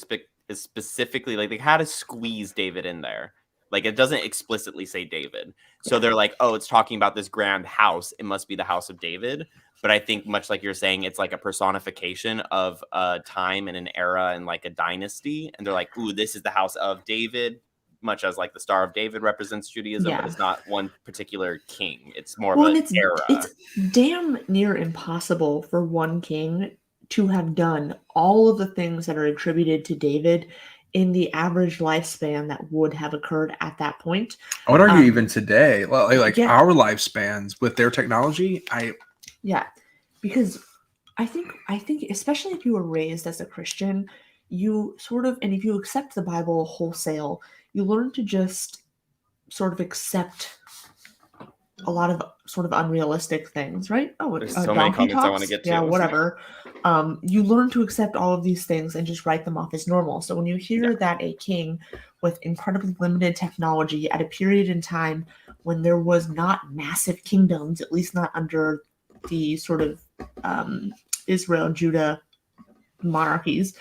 is specifically like they had to squeeze David in there. Like it doesn't explicitly say David. So they're like, oh, it's talking about this grand house. It must be the house of David. But I think much like you're saying, it's like a personification of a time and an era and like a dynasty. And they're like, ooh, this is the house of David. Much as like the Star of David represents Judaism, but it's not one particular king. It's more of an era. It's damn near impossible for one king to have done all of the things that are attributed to David in the average lifespan that would have occurred at that point. I would argue even today, like our lifespans with their technology, because I think especially if you were raised as a Christian, you sort of, and if you accept the Bible wholesale, you learn to just sort of accept a lot of sort of unrealistic things, right? Oh, there's so many comments I want to get to. Yeah, whatever. You learn to accept all of these things and just write them off as normal. So when you hear that a king with incredibly limited technology at a period in time when there was not massive kingdoms, at least not under the sort of Israel, Judah monarchies,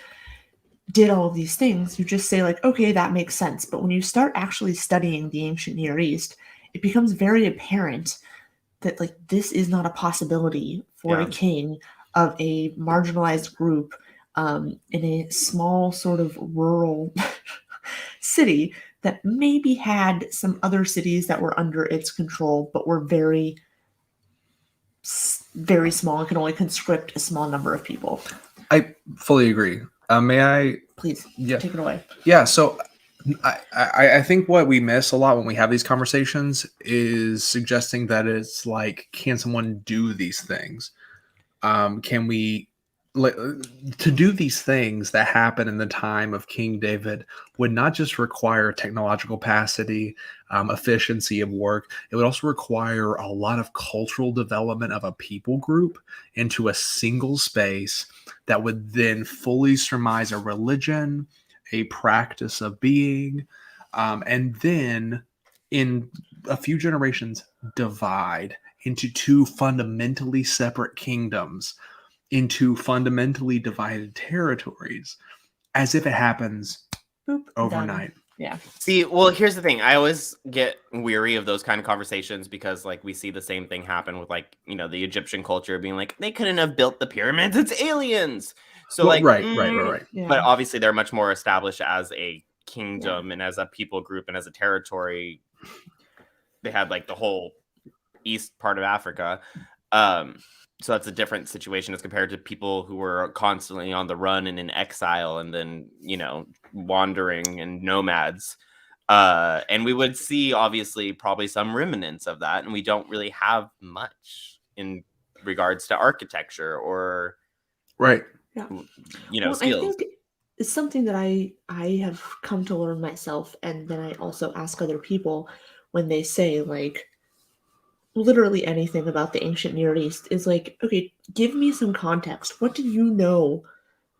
did all of these things, you just say like, okay, that makes sense. But when you start actually studying the ancient Near East, it becomes very apparent that like this is not a possibility for a king of a marginalized group in a small sort of rural city that maybe had some other cities that were under its control, but were very, very small and could only conscript a small number of people. I fully agree. May I? Please, take it away. Yeah, so I think what we miss a lot when we have these conversations is suggesting that it's like, can someone do these things? Can we, to do these things that happen in the time of King David would not just require technological capacity, efficiency of work. It would also require a lot of cultural development of a people group into a single space that would then fully surmise a religion, a practice of being, and then in a few generations divide into two fundamentally separate kingdoms into fundamentally divided territories as if it happens Boop, overnight. done. Yeah. See, well, here's the thing. I always get weary of those kind of conversations because, like, we see the same thing happen with, like, you know, the Egyptian culture being like, they couldn't have built the pyramids. It's aliens. So, Well, like, right. Yeah. But obviously, they're much more established as a kingdom and as a people group and as a territory. They had, like, the whole east part of Africa. So that's a different situation as compared to people who were constantly on the run and in exile and then, you know, wandering and nomads. And we would see, obviously, probably some remnants of that. And we don't really have much in regards to architecture or, Right. you know, Well, skills. I think it's something that I have come to learn myself, and then I also ask other people when they say, like, literally anything about the ancient Near East is like, okay, give me some context. What do you know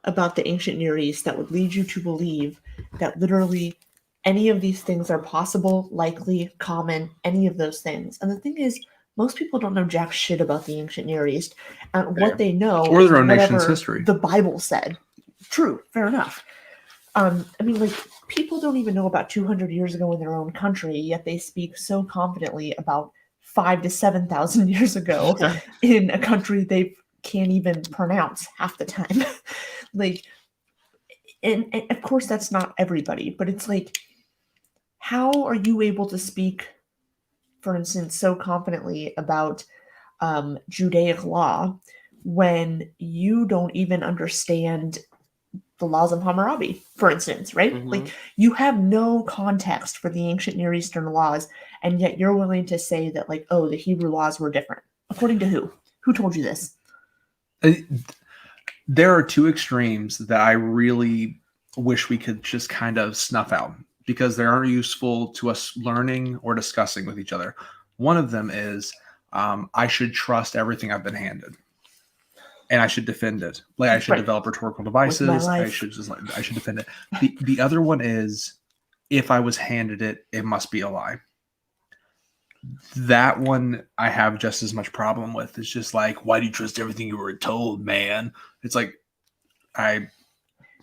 about the ancient Near East that would lead you to believe that literally any of these things are possible, likely, common, any of those things? And the thing is, most people don't know jack shit about the ancient Near East, and Fair. what they know Or is their own nation's whatever history. the Bible said. True, fair enough. I mean, like, people don't even know about 200 years ago in their own country, yet they speak so confidently about 5,000 to 7,000 years ago in a country they can't even pronounce half the time. Like, and of course that's not everybody, but it's like, how are you able to speak, for instance, so confidently about Judaic law when you don't even understand the laws of Hammurabi, for instance, right? Mhm. Like, you have no context for the ancient Near Eastern laws, and yet you're willing to say that, like, oh, the Hebrew laws were different. According to who? Who told you this? There are two extremes that I really wish we could just kind of snuff out because they aren't useful to us learning or discussing with each other. One of them is I should trust everything I've been handed. And I should defend it. Like, I should develop rhetorical devices. I should defend it. The other one is, if I was handed it, it must be a lie. That one I have just as much problem with. It's just like, why do you trust everything you were told, man? It's like,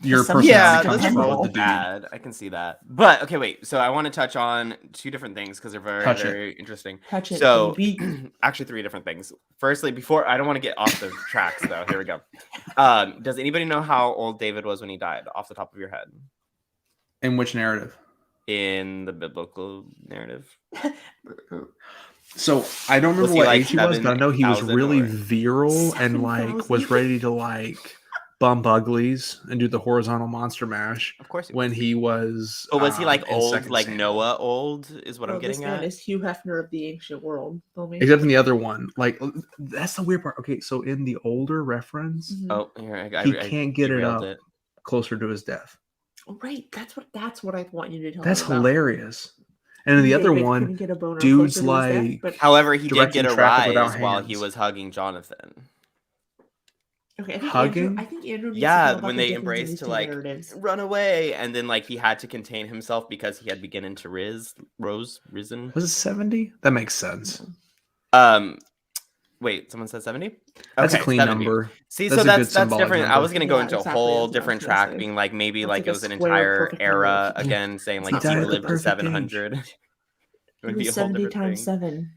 your personality Yeah, comes those are from both what the bad. I can see that. But okay, wait. So I want to touch on two different things because they're very interesting. Touch it, So baby. actually, three different things. Firstly, before I don't want to get off the tracks though. Here we go. Does anybody know how old David was when he died, off the top of your head? In which narrative? In the biblical narrative. So I don't remember he what like age he was, but I know he was 7,000 really or- virile and like was 7,000? ready to like bump uglies and do the horizontal monster mash Of course. when he was. But was he like in old, 2 like Samuel. Noah old? Is what I'm Bro, this getting man at. is Hugh Hefner of the ancient world. Homie. Except in the other one, like that's the weird part. Okay, so in the older reference, Mhm. Oh, here he can't get it derailed up closer to his death. Right, that's what I want you to tell That's me about. hilarious. And in the other David one, couldn't get a boner dude's closer to his death, like- but However, he did Directing get a traffic without rise while he hands. was hugging Jonathan. okay, I think hugging? Andrew needs to Yeah, know about when the they difference in embraced these to two like narratives. run away, and then like he had to contain himself because he had beginning to risen. Was it 70? That makes sense. Wait, someone said 70? That's Okay, a clean 70. number. See, That's so a good that's symbolic different. I number. was gonna go Yeah, into exactly, a whole that's what I was different gonna track, say. being like maybe That's like like it a was an square entire perfect era number. again, saying like He if died he at the lived to perfect 700, it It would be a was whole 70 different times thing.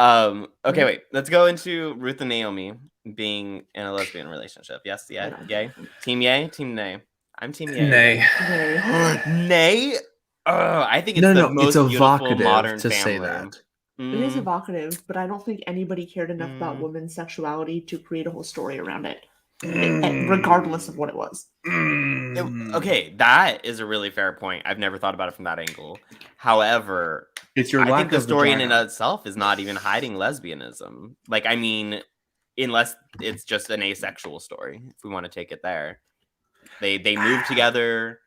7. Okay, Right? wait. Let's go into Ruth and Naomi being in a lesbian relationship. Yes, I yeah, don't yay. know. Team yay, team nay. I'm team yay. Nay. Okay. Nay? I think it's No, the no, most it's beautiful evocative modern to family. say that. It is Mm, evocative, but I don't think anybody cared enough about Mm. women's sexuality to create a whole story around it, Mm. regardless of what it was. okay, that is a really fair point. I've never thought about it from that angle. However, It's your I lack think the of story in vagina. and of itself is not even hiding lesbianism. Like, I mean, unless it's just an asexual story, if we want to take it there. They move together.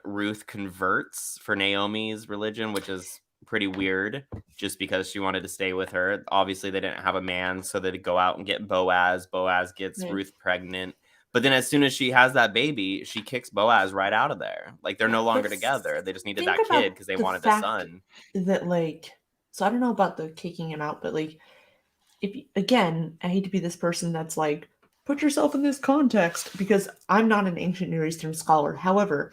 Ruth converts for Naomi's religion, which is pretty weird, just because she wanted to stay with her. Obviously, they didn't have a man, so they'd go out and get Boaz. Boaz gets Right. Ruth pregnant. But then as soon as she has that baby, she kicks Boaz right out of there. Like, they're no longer But together. They just needed think that about kid because they the wanted a fact son. that, like, so I don't know about the kicking him out, but like, if again, I hate to be this person that's like, put yourself in this context, because I'm not an ancient Near Eastern scholar. However,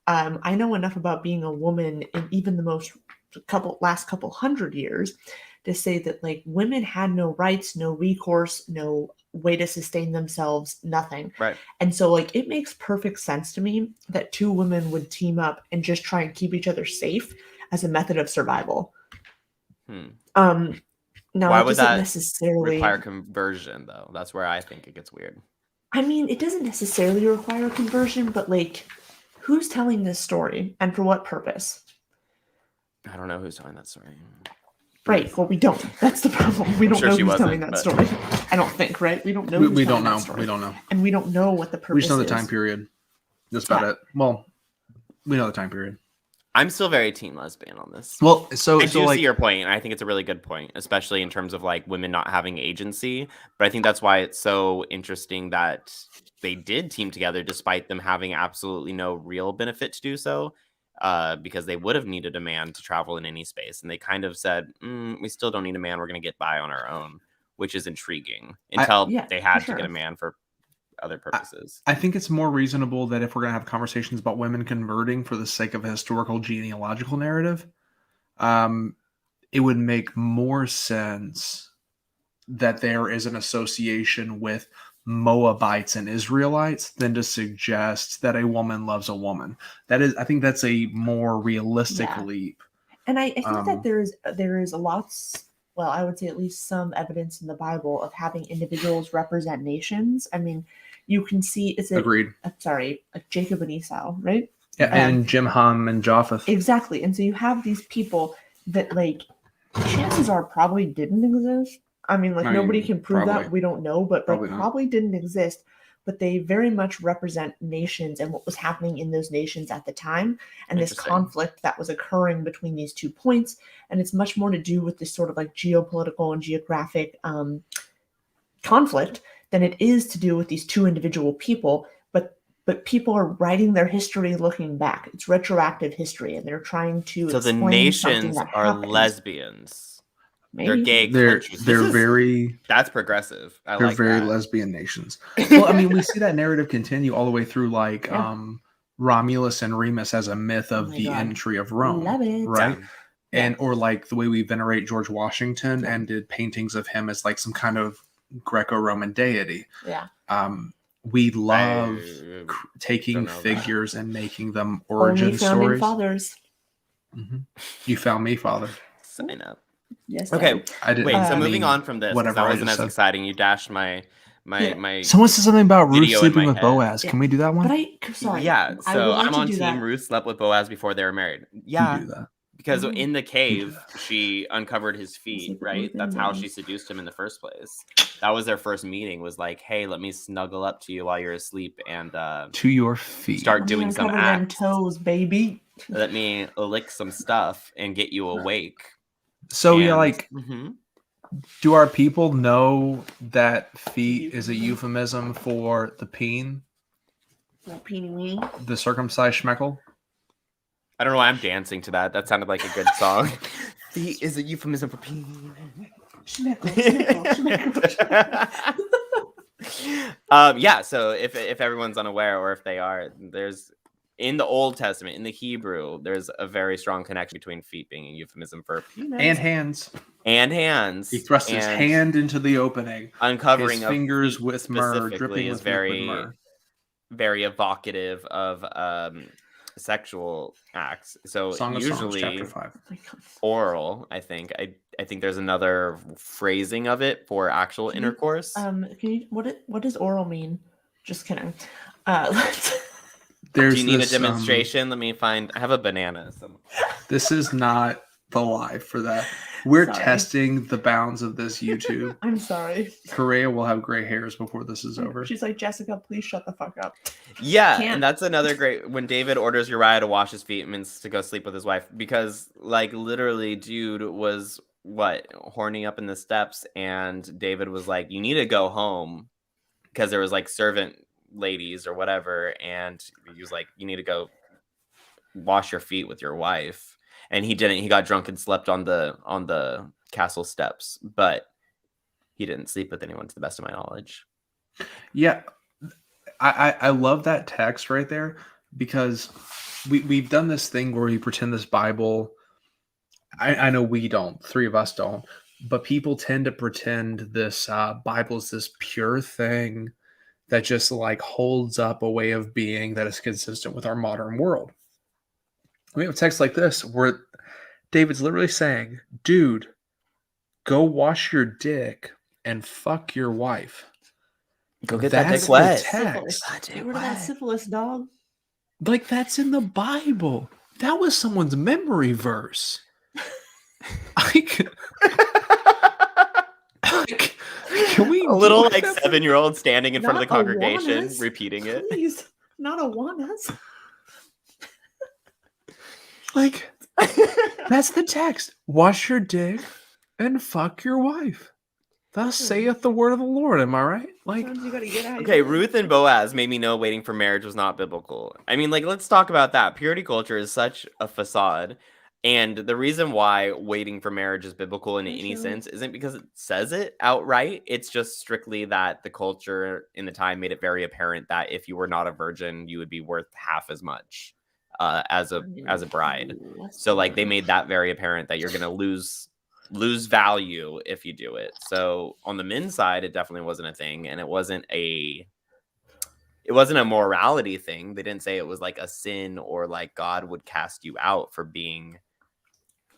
I know enough about being a woman in even the last couple hundred years to say that like women had no rights, no recourse, no way to sustain themselves, nothing. Right. And so like it makes perfect sense to me that two women would team up and just try and keep each other safe as a method of survival. Now, why it would doesn't that necessarily require conversion, though? That's where I think it gets weird. I mean, it doesn't necessarily require conversion, but like, who's telling this story and for what purpose? I don't know who's telling that story. Right. Well, we don't. That's the problem. We don't sure know she who's telling wasn't, that but- story. I don't think, right? We don't know. We who's don't telling that know. story. We don't know. And we don't know what the purpose We just know the is. time period. That's about Yeah. it. Well, we know the time period. I'm still very team lesbian on this. Well, so I so do like see your point, and I think it's a really good point, especially in terms of like women not having agency. But I think that's why it's so interesting that they did team together despite them having absolutely no real benefit to do so, because they would have needed a man to travel in any space. And they kind of said, we still don't need a man. We're going to get by on our own, which is intriguing until Yeah, they had for to get sure. a man for other purposes. I think it's more reasonable that if we're going to have conversations about women converting for the sake of a historical genealogical narrative, it would make more sense that there is an association with Moabites and Israelites than to suggest that a woman loves a woman. I think that's a more realistic Yeah. leap. And I think that Um, there is a lot, well, I would say at least some evidence in the Bible of having individuals represent nations. I mean, you can see, Agreed. Jacob and Esau, right? Yeah, and Jim Hum and Japheth. Exactly. And so you have these people that like chances are probably didn't exist. I mean, like I mean, nobody can prove probably. that. We don't know, but Probably like not. probably didn't exist. But they very much represent nations and what was happening in those nations at the time, and this Interesting. conflict that was occurring between these 2 points. And it's much more to do with this sort of like geopolitical and geographic conflict than it is to do with these two individual people. But people are writing their history looking back. It's retroactive history, and they're trying to So the explain something nations that are happened. lesbians. Maybe. They're gay They're countries. That's progressive. I they're like very that. lesbian nations. Well, I mean, we see that narrative continue all the way through, like Yeah. Romulus and Remus as a myth of Oh my the God. entry of Rome, Love it. right? Yeah. And or like the way we venerate George Washington Yeah. and did paintings of him as like some kind of Greco-Roman deity. Yeah. We love I taking don't know that. figures and making them origin Only founding stories. fathers. Mhm. You found me, Father. Sign up. Yes. Okay. I didn't. Wait. So I moving mean, on from this, 'cause whatever that I wasn't just as said. exciting. You dashed my Yeah. Someone said something about Ruth Video in sleeping my with head. Boaz. Yeah. Can we do that one? But sorry. Yeah. I So would like I'm to on do team that. Ruth slept with Boaz before they were married. You Yeah. do that. Because Oh. in the cave, that. she uncovered his feet, Sleep right? with That's him, how yeah. she seduced him in the first place. That was their first meeting, was like, hey, let me snuggle up to you while you're asleep and To your feet. start Let me doing some uncover them acts. toes, baby. Let me lick some stuff and get you awake. So yeah, And- like, Mhm. do our people know that feet is a euphemism for the peen, Little peeny weeny. the circumcised schmeckle? I don't know why I'm dancing to that. That sounded like a good song. Feet is a euphemism for peen. Schmeckle, schmeckle, schmeckle. Yeah, so if everyone's unaware, or if they are, there's in the Old Testament, in the Hebrew, there's a very strong connection between feet being a euphemism for penis And hands. and hands. He thrusts his and hand into the opening. uncovering His of fingers feet with myrrh, specifically dripping is with liquid very myrrh. very evocative of sexual acts. So Song of Songs, usually chapter 5. Oh my God. oral, I think. I think there's another phrasing of it for actual Can you- intercourse. Can you what does oral mean? Just kidding. There's Do you need this, a demonstration? Let me find. I have a banana. This is not the live for that. We're Sorry. testing the bounds of this YouTube. I'm sorry. Karayah will have gray hairs before this is over. She's like, Jessica, please shut the fuck up. Yeah, Can't. and that's another great. When David orders Uriah to wash his feet, it means to go sleep with his wife, because like literally, dude was horny up in the steps, and David was like, "You need to go home," because there was like servant ladies or whatever, and he was like, "You need to go wash your feet with your wife." And he didn't. He got drunk and slept on the castle steps, but he didn't sleep with anyone, to the best of my knowledge. Yeah, I love that text right there because we've done this thing where we pretend this Bible. I know we don't, three of us don't, but people tend to pretend this Bible is this pure thing that just like holds up a way of being that is consistent with our modern world. We have a text like this where David's literally saying, dude, go wash your dick and fuck your wife. Go get that That's dick the wet. text. Get rid of that syphilis, dog. Like, that's in the Bible. That was someone's memory verse. Can we A little do like that? 7-year-old standing in front of the Not congregation Awanas. repeating it. Please, not Awanas. Like, that's the text. Wash your dick and fuck your wife. Thus saith the word of the Lord. Am I right? Like, Sometimes you gotta get out. Okay, Ruth and Boaz made me know waiting for marriage was not biblical. I mean, like, let's talk about that. Purity culture is such a facade. And the reason why waiting for marriage is biblical in any sense isn't because it says it outright. It's just strictly that the culture in the time made it very apparent that if you were not a virgin, you would be worth half as much as a bride. So, like, they made that very apparent that you're going to lose value if you do it. So on the men's side, it definitely wasn't a thing, and it wasn't a morality thing. They didn't say it was like a sin or like God would cast you out for being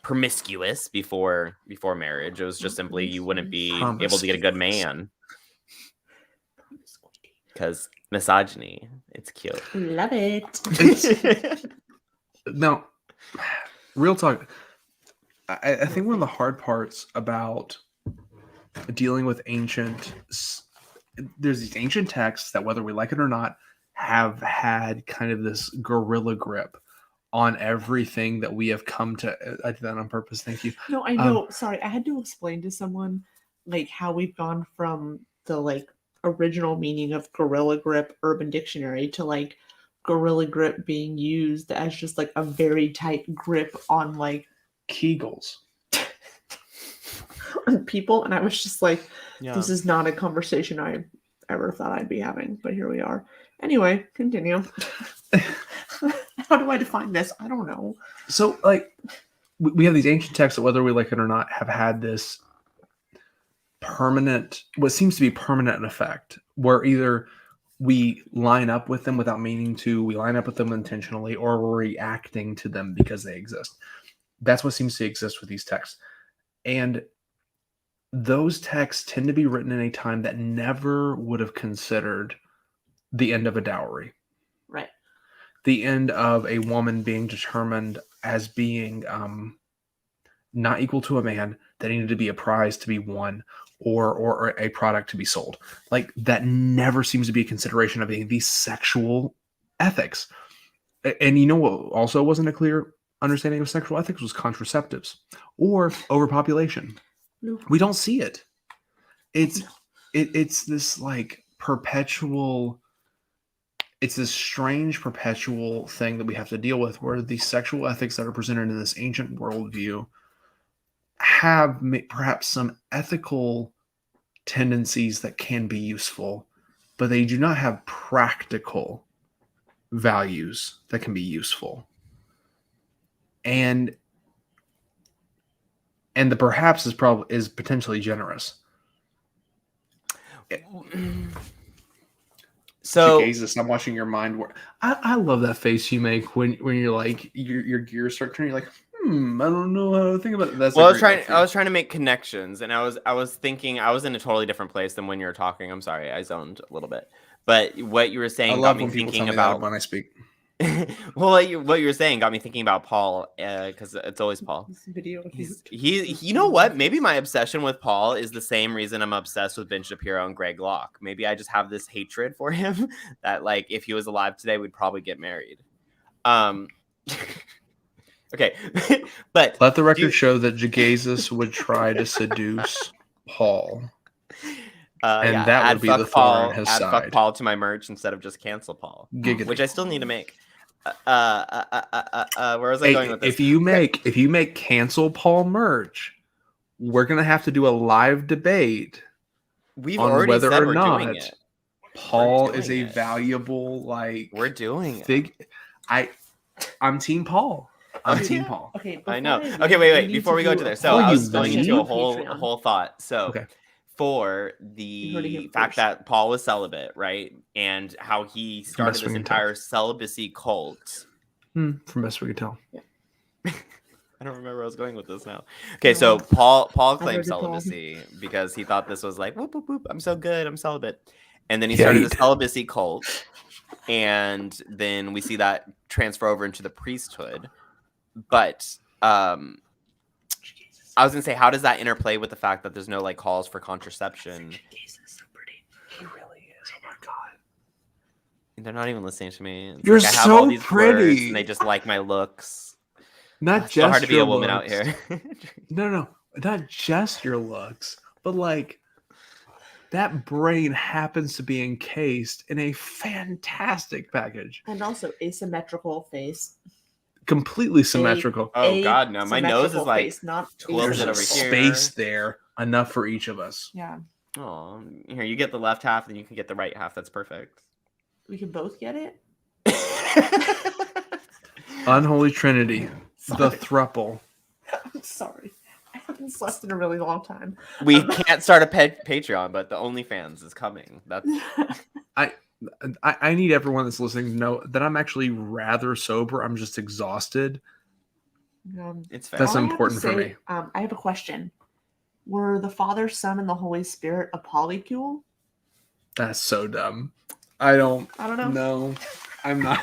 promiscuous before marriage. It was just simply you wouldn't be able to get a good man because misogyny. It's cute. Love it. now, real talk. I think one of the hard parts about dealing with there's these ancient texts that, whether we like it or not, have had kind of this gorilla grip on everything that we have come to. I did that on purpose. Thank you. No, I know. Sorry, I had to explain to someone like how we've gone from the like original meaning of gorilla grip Urban Dictionary to like gorilla grip being used as just like a very tight grip on like Kegels on people, and I was just like, Yeah. this is not a conversation I ever thought I'd be having, but here we are. Anyway, continue. How do I define this? I don't know. So, like, we have these ancient texts that, whether we like it or not, have had this permanent, what seems to be permanent effect, where either we line up with them without meaning to, we line up with them intentionally, or we're reacting to them because they exist. That's what seems to exist with these texts. And those texts tend to be written in a time that never would have considered the end of a dowry. Right. The end of a woman being determined as being not equal to a man, that needed to be a prize to be won, or a product to be sold. Like, that never seems to be a consideration of any of these sexual ethics. And you know what also wasn't a clear understanding of sexual ethics was contraceptives or overpopulation. No. We don't see it. It's this like perpetual, it's this strange perpetual thing that we have to deal with, where the sexual ethics that are presented in this ancient worldview have perhaps some ethical tendencies that can be useful, but they do not have practical values that can be useful. And the perhaps is potentially generous. So Jegaysus, I'm watching your mind work. I love that face you make when you're like your gears start turning. You're like, I don't know how to think about it. That's well, I was trying to make connections, and I was thinking I was in a totally different place than when you were talking. I'm sorry, I zoned a little bit. But what you were saying I got love me when people thinking tell me that about when I speak. well, what you were saying got me thinking about Paul, because it's always Paul. This video of You know what? Maybe my obsession with Paul is the same reason I'm obsessed with Ben Shapiro and Greg Locke. Maybe I just have this hatred for him that, like, if he was alive today, we'd probably get married. Okay, but Let the record show that Jegaysus would try to seduce Paul. And that would be the thorn on his add side. Fuck Paul to my merch instead of just cancel Paul, Giggity. which I still need to make. Where was I going with this? If you make cancel Paul merch, we're gonna have to do a live debate. We've on already whether said or we're not doing it. Paul doing is a it. valuable We're doing it. I'm Team Paul. I'm Team Paul. Okay, I know. before Okay, we wait. need Before to we go do to there, a so Oh, I you was going won't. into a Patreon. whole thought. So Okay. for You heard it here the fact first. that Paul was celibate, right, and how he started best this we can tell. entire celibacy cult. From best we can tell. I don't remember where I was going with this now. Okay, so Paul claimed did, Paul. celibacy because he thought this was like, whoop, whoop, whoop, I'm so good, I'm celibate. And then he Yeah, started he a did. celibacy cult. And then we see that transfer over into the priesthood. But I was gonna say, how does that interplay with the fact that there's no like calls for contraception? Jegaysus is so pretty. He really is. Oh my god. They're not even listening to me. It's You're like I have so all these words pretty. and they just like my looks. Not It's just so hard to be your a woman looks. out here. No, not just your looks, but like that brain happens to be encased in a fantastic package, And also asymmetrical face. completely symmetrical. Oh god, no! My nose is Symmetrical like face, not tilted There's over a here. space there enough for each of us. Yeah, Oh, here you get the left half, and you can get the right half. That's perfect. we can both get it. Unholy Trinity, the Sorry. thruple. I'm sorry. I haven't slept in a really long time. We can't start a Patreon, but the OnlyFans is coming. That's I need everyone that's listening to know that I'm actually rather sober. I'm just exhausted. it's fair. That's all I have to important for say, me. I have a question. Were the Father, Son, and the Holy Spirit a polycule? That's so dumb. I don't I don't know. know. I'm not.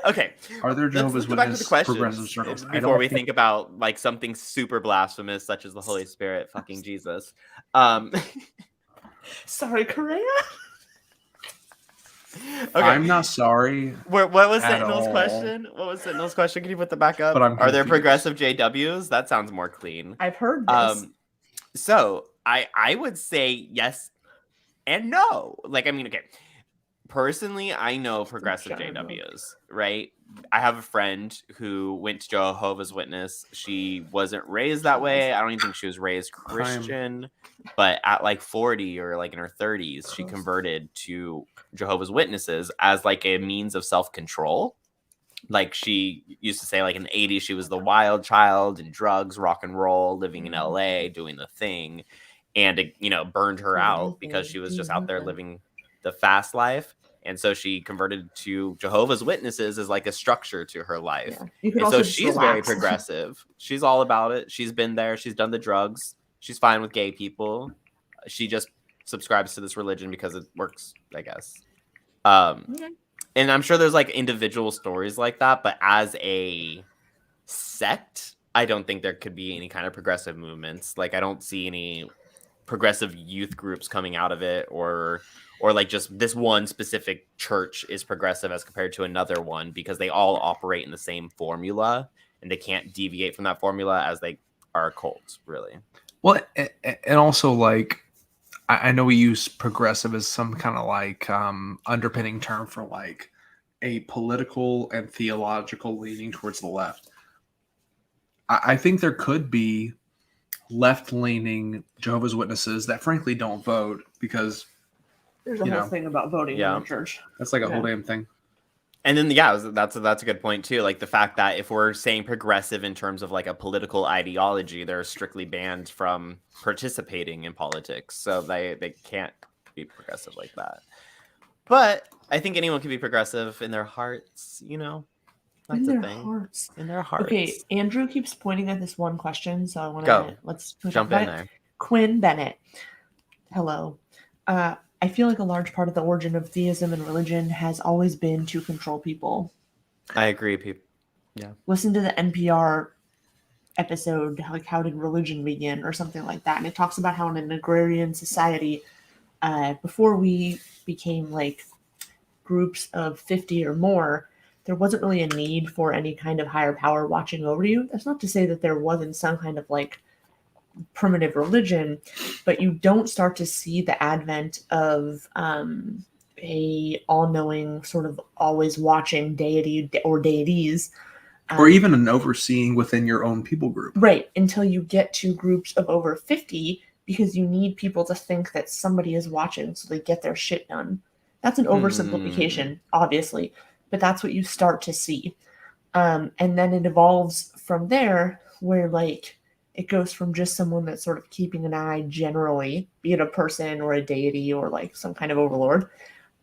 Okay. Are there Let's Jehovah's go back to the Witness questions progressive circles? before we think about like something super blasphemous, such as the Holy Spirit, fucking Jesus. Sorry, Karayah. Okay. I'm not sorry. What was at Sentinel's all. question? What was Sentinel's question? Can you put that back up? But I'm Are there confused. progressive JWs? That sounds more clean. I've heard this. So I would say yes and no. Like, I mean, okay. Personally, I know progressive Shut up. JWs, right? I have a friend who went to Jehovah's Witness. She wasn't raised that way. I don't even think she was raised Christian. But at like 40 or like in her 30s, she converted to Jehovah's Witnesses as like a means of self-control. Like she used to say, like in the 80s, she was the wild child and drugs, rock and roll, living in LA, doing the thing. And it, you know, burned her out because she was just out there living the fast life. And so she converted to Jehovah's Witnesses as like a structure to her life. Yeah. You could And also so just she's very relax. progressive. She's all about it. She's been there. She's done the drugs. She's fine with gay people. She just subscribes to this religion because it works, I guess. Okay. And I'm sure there's like individual stories like that, but as a sect, I don't think there could be any kind of progressive movements. Like I don't see any progressive youth groups coming out of it, or like just this one specific church is progressive as compared to another one, because they all operate in the same formula and they can't deviate from that formula as they are a cult, really. Well, and also like I know we use progressive as some kind of like underpinning term for like a political and theological leaning towards the left. I think there could be left-leaning Jehovah's Witnesses that frankly don't vote because There's a you whole know. thing about voting Yeah. in the church. that's like a Yeah. whole damn thing. And then, yeah, that's a good point too. Like the fact that if we're saying progressive in terms of like a political ideology, they're strictly banned from participating in politics, so they can't be progressive like that. But I think anyone can be progressive in their hearts. You know, that's in a their thing. hearts. In their hearts. Okay, Andrew keeps pointing at this one question, so I want Go. to let's push Jump up in that. there. Quinn Bennett. Hello. I feel like a large part of the origin of theism and religion has always been to control people. I agree, people. Listen to the NPR episode, like how did religion begin or something like that. And it talks about how in an agrarian society, before we became like groups of 50 or more, there wasn't really a need for any kind of higher power watching over you. That's not to say that there wasn't some kind of like primitive religion, but you don't start to see the advent of a all-knowing, sort of always watching deity or deities, Or even an overseeing within your own people group. right, until you get to groups of over 50 because you need people to think that somebody is watching so they get their shit done. That's an oversimplification, obviously, but that's what you start to see. And then it evolves from there, where like it goes from just someone that's sort of keeping an eye generally, be it a person or a deity or like some kind of overlord,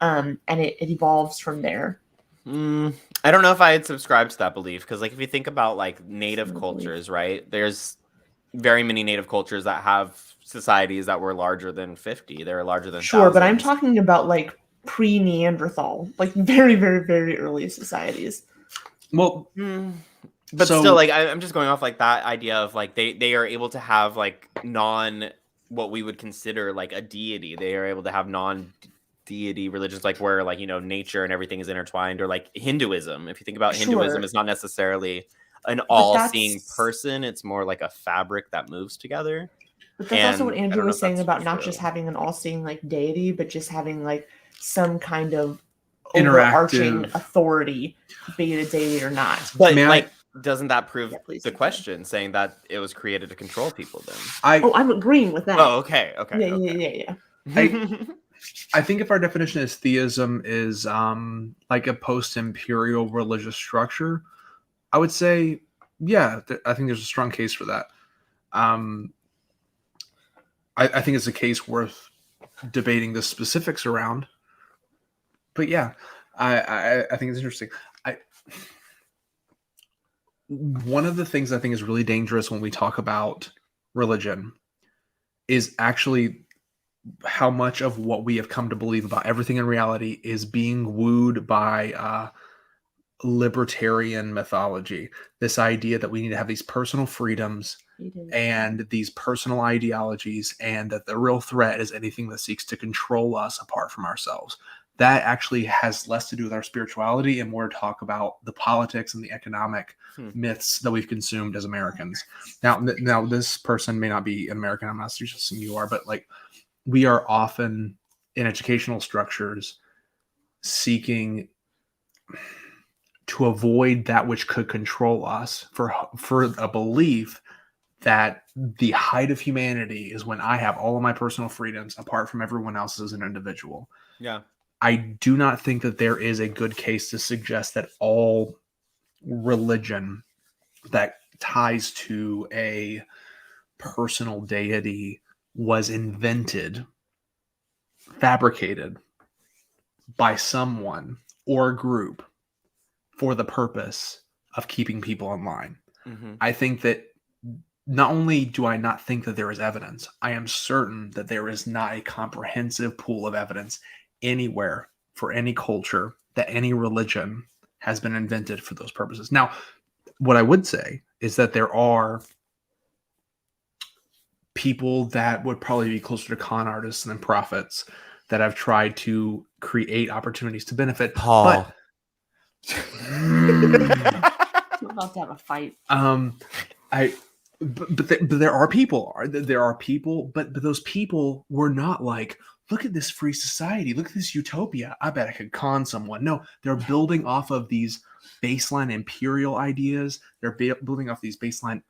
and it evolves from there. I don't know if I'd subscribe to that belief, because like if you think about like native cultures, right? There's very many native cultures that have societies that were larger than 50. They're larger than Sure, but I'm thousands. talking about like pre-Neanderthal, like very, very, very early societies. Well, but so- still, like I'm just going off like that idea of like they are able to have like what we would consider like a deity. They are able to have non-deity religions, like where like, you know, nature and everything is intertwined, or like Hinduism. If you think about Hinduism, Sure. it's not necessarily an But all-seeing that's- person. It's more like a fabric that moves together. But that's also what And I Andrew don't know was if saying that's about not true. just having an all-seeing like deity, but just having like some kind of Interactive- overarching authority, be it a deity or not. But May I- like, doesn't that prove Yeah, please. the question, saying that it was created to control people then? I'm agreeing with that. Oh, okay. Okay. Yeah. I think if our definition is theism is like a post-imperial religious structure, I would say, yeah, I think there's a strong case for that. I think it's a case worth debating the specifics around. But yeah, I think it's interesting. One of the things I think is really dangerous when we talk about religion is actually how much of what we have come to believe about everything in reality is being wooed by libertarian mythology. This idea that we need to have these personal freedoms and these personal ideologies, and that the real threat is anything that seeks to control us apart from ourselves. That actually has less to do with our spirituality and more talk about the politics and the economic myths that we've consumed as Americans. Now, this person may not be an American. I'm not suggesting you are, but like, we are often in educational structures seeking to avoid that which could control us for a belief that the height of humanity is when I have all of my personal freedoms apart from everyone else as an individual. Yeah. I do not think that there is a good case to suggest that all religion that ties to a personal deity was invented, fabricated by someone or group for the purpose of keeping people in line. Mm-hmm. I think that not only do I not think that there is evidence, I am certain that there is not a comprehensive pool of evidence anywhere for any culture that any religion has been invented for those purposes. Now, what I would say is that there are people that would probably be closer to con artists than prophets that have tried to create opportunities to benefit. Paul. I'm about to have a fight. But there are people. But those people were not like, look at this free society, look at this utopia, I bet I could con someone. No, they're building off of these baseline imperial ideas. They're building off these baseline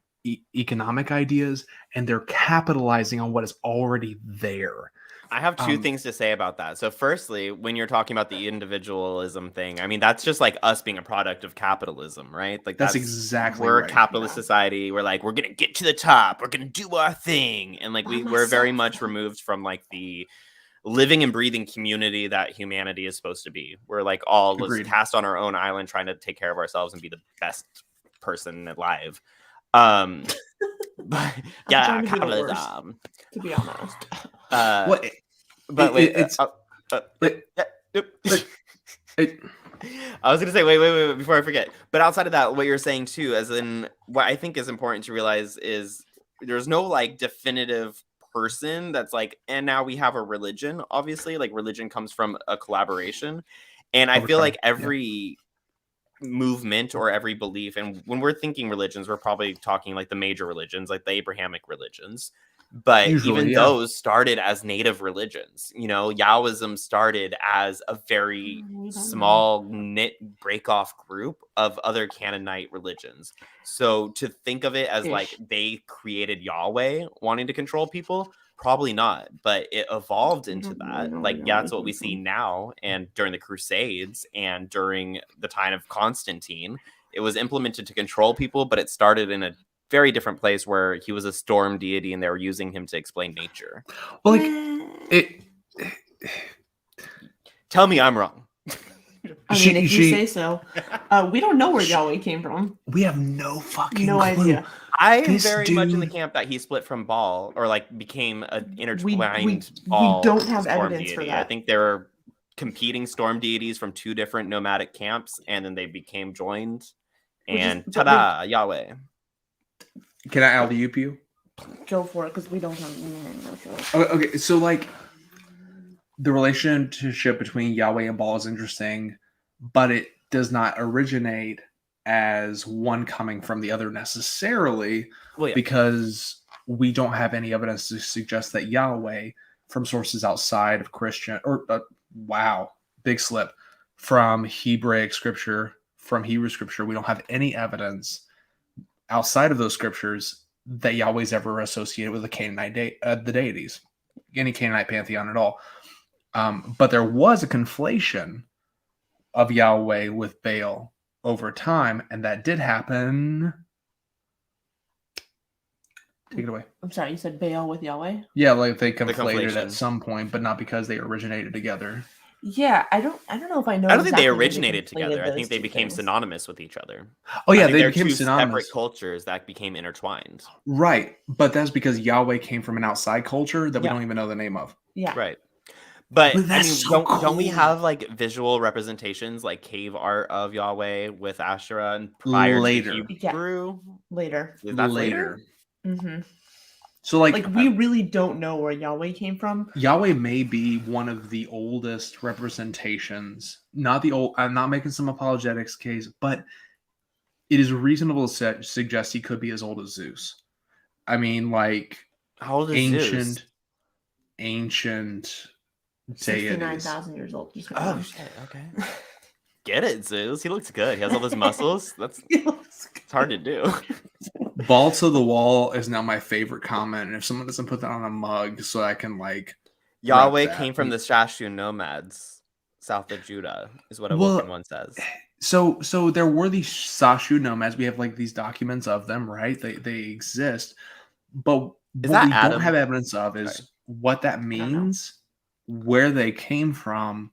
economic ideas, and they're capitalizing on what is already there. I have two things to say about that. So firstly, when you're talking about the individualism thing, I mean, that's just like us being a product of capitalism, right? Like that's exactly we're right. a capitalist society. We're like, we're going to get to the top. We're going to do our thing. And like, we're very much removed from like the living and breathing community that humanity is supposed to be. We're like all cast on our own island, trying to take care of ourselves and be the best person alive. But yeah, capitalism. To be honest. I was gonna say, wait, before I forget. But outside of that, what you're saying too, as in what I think is important to realize is there's no like definitive person that's like, and now we have a religion. Obviously, like religion comes from a collaboration, and I feel like every movement or every belief, and when we're thinking religions, we're probably talking like the major religions, like the Abrahamic religions. But usually, those started as native religions. You know, Yahwism started as a very small knit break-off group of other Canaanite religions. So to think of it as like they created Yahweh wanting to control people Probably not, but it evolved into don't really that. know Like, where yeah, Yahweh that's what came we see from. now, and during the Crusades and during the time of Constantine, it was implemented to control people, but it started in a very different place where he was a storm deity and they were using him to explain nature. Well, like it. Tell me I'm wrong. I mean, if you say so. We don't know where Yahweh came from. We have no fucking No clue. idea. I am This very much in the dude- camp that he split from Baal, or like became an We intertwined Baal don't have storm evidence for deity. I that. think there were competing storm deities from two different nomadic camps, and then they became joined. And but, ta-da, Yahweh. Can I alley-oop you? Go for it, because we don't have. Okay, so like the relationship between Yahweh and Baal is interesting, but it does not originate as one coming from the other necessarily, Well, yeah. because we don't have any evidence to suggest that Yahweh, from sources outside of Christian, or wow, big slip, from Hebraic scripture, from Hebrew scripture, we don't have any evidence outside of those scriptures that Yahweh's ever associated with the Canaanite the deities, any Canaanite pantheon at all. But there was a conflation of Yahweh with Baal over time, and that did happen. Take it away. I'm sorry, you said Baal with Yahweh? Yeah, like they conflated conflation. at some point, but not because they originated together. Yeah, I don't know if I know. I don't think they exactly where originated conflated together. I think those they two became things. synonymous with each other. Oh yeah, I think they they're became two synonymous. separate cultures that became intertwined. Right, but that's because Yahweh came from an outside culture that we Yeah. don't even know the name of. Yeah. Right. But But I that's mean, so don't we cool. have like visual representations, like cave art of Yahweh with Asherah and prior Later. to the Hebrew? Later. Is that later? Mm-hmm. So like we really don't know where Yahweh came from. Yahweh may be one of the oldest representations. Not the old. I'm not making some apologetics case, but it is reasonable to suggest he could be as old as Zeus. I mean, like How old is Zeus? ancient 69,000 years old. Just kidding. Oh shit! Okay, get it, Zeus. He looks good. He has all those muscles. That's Yes. it's hard to do. Ball to the wall is now my favorite comment, and if someone doesn't put that on a mug, so I can like Yahweh that. came from the Shashu nomads south of Judah, is what a Well, Woken one says. So there were these Sashu nomads. We have like these documents of them, right? They exist, but Is what that we Adam? don't have evidence of is Sorry. what that means, where they came from,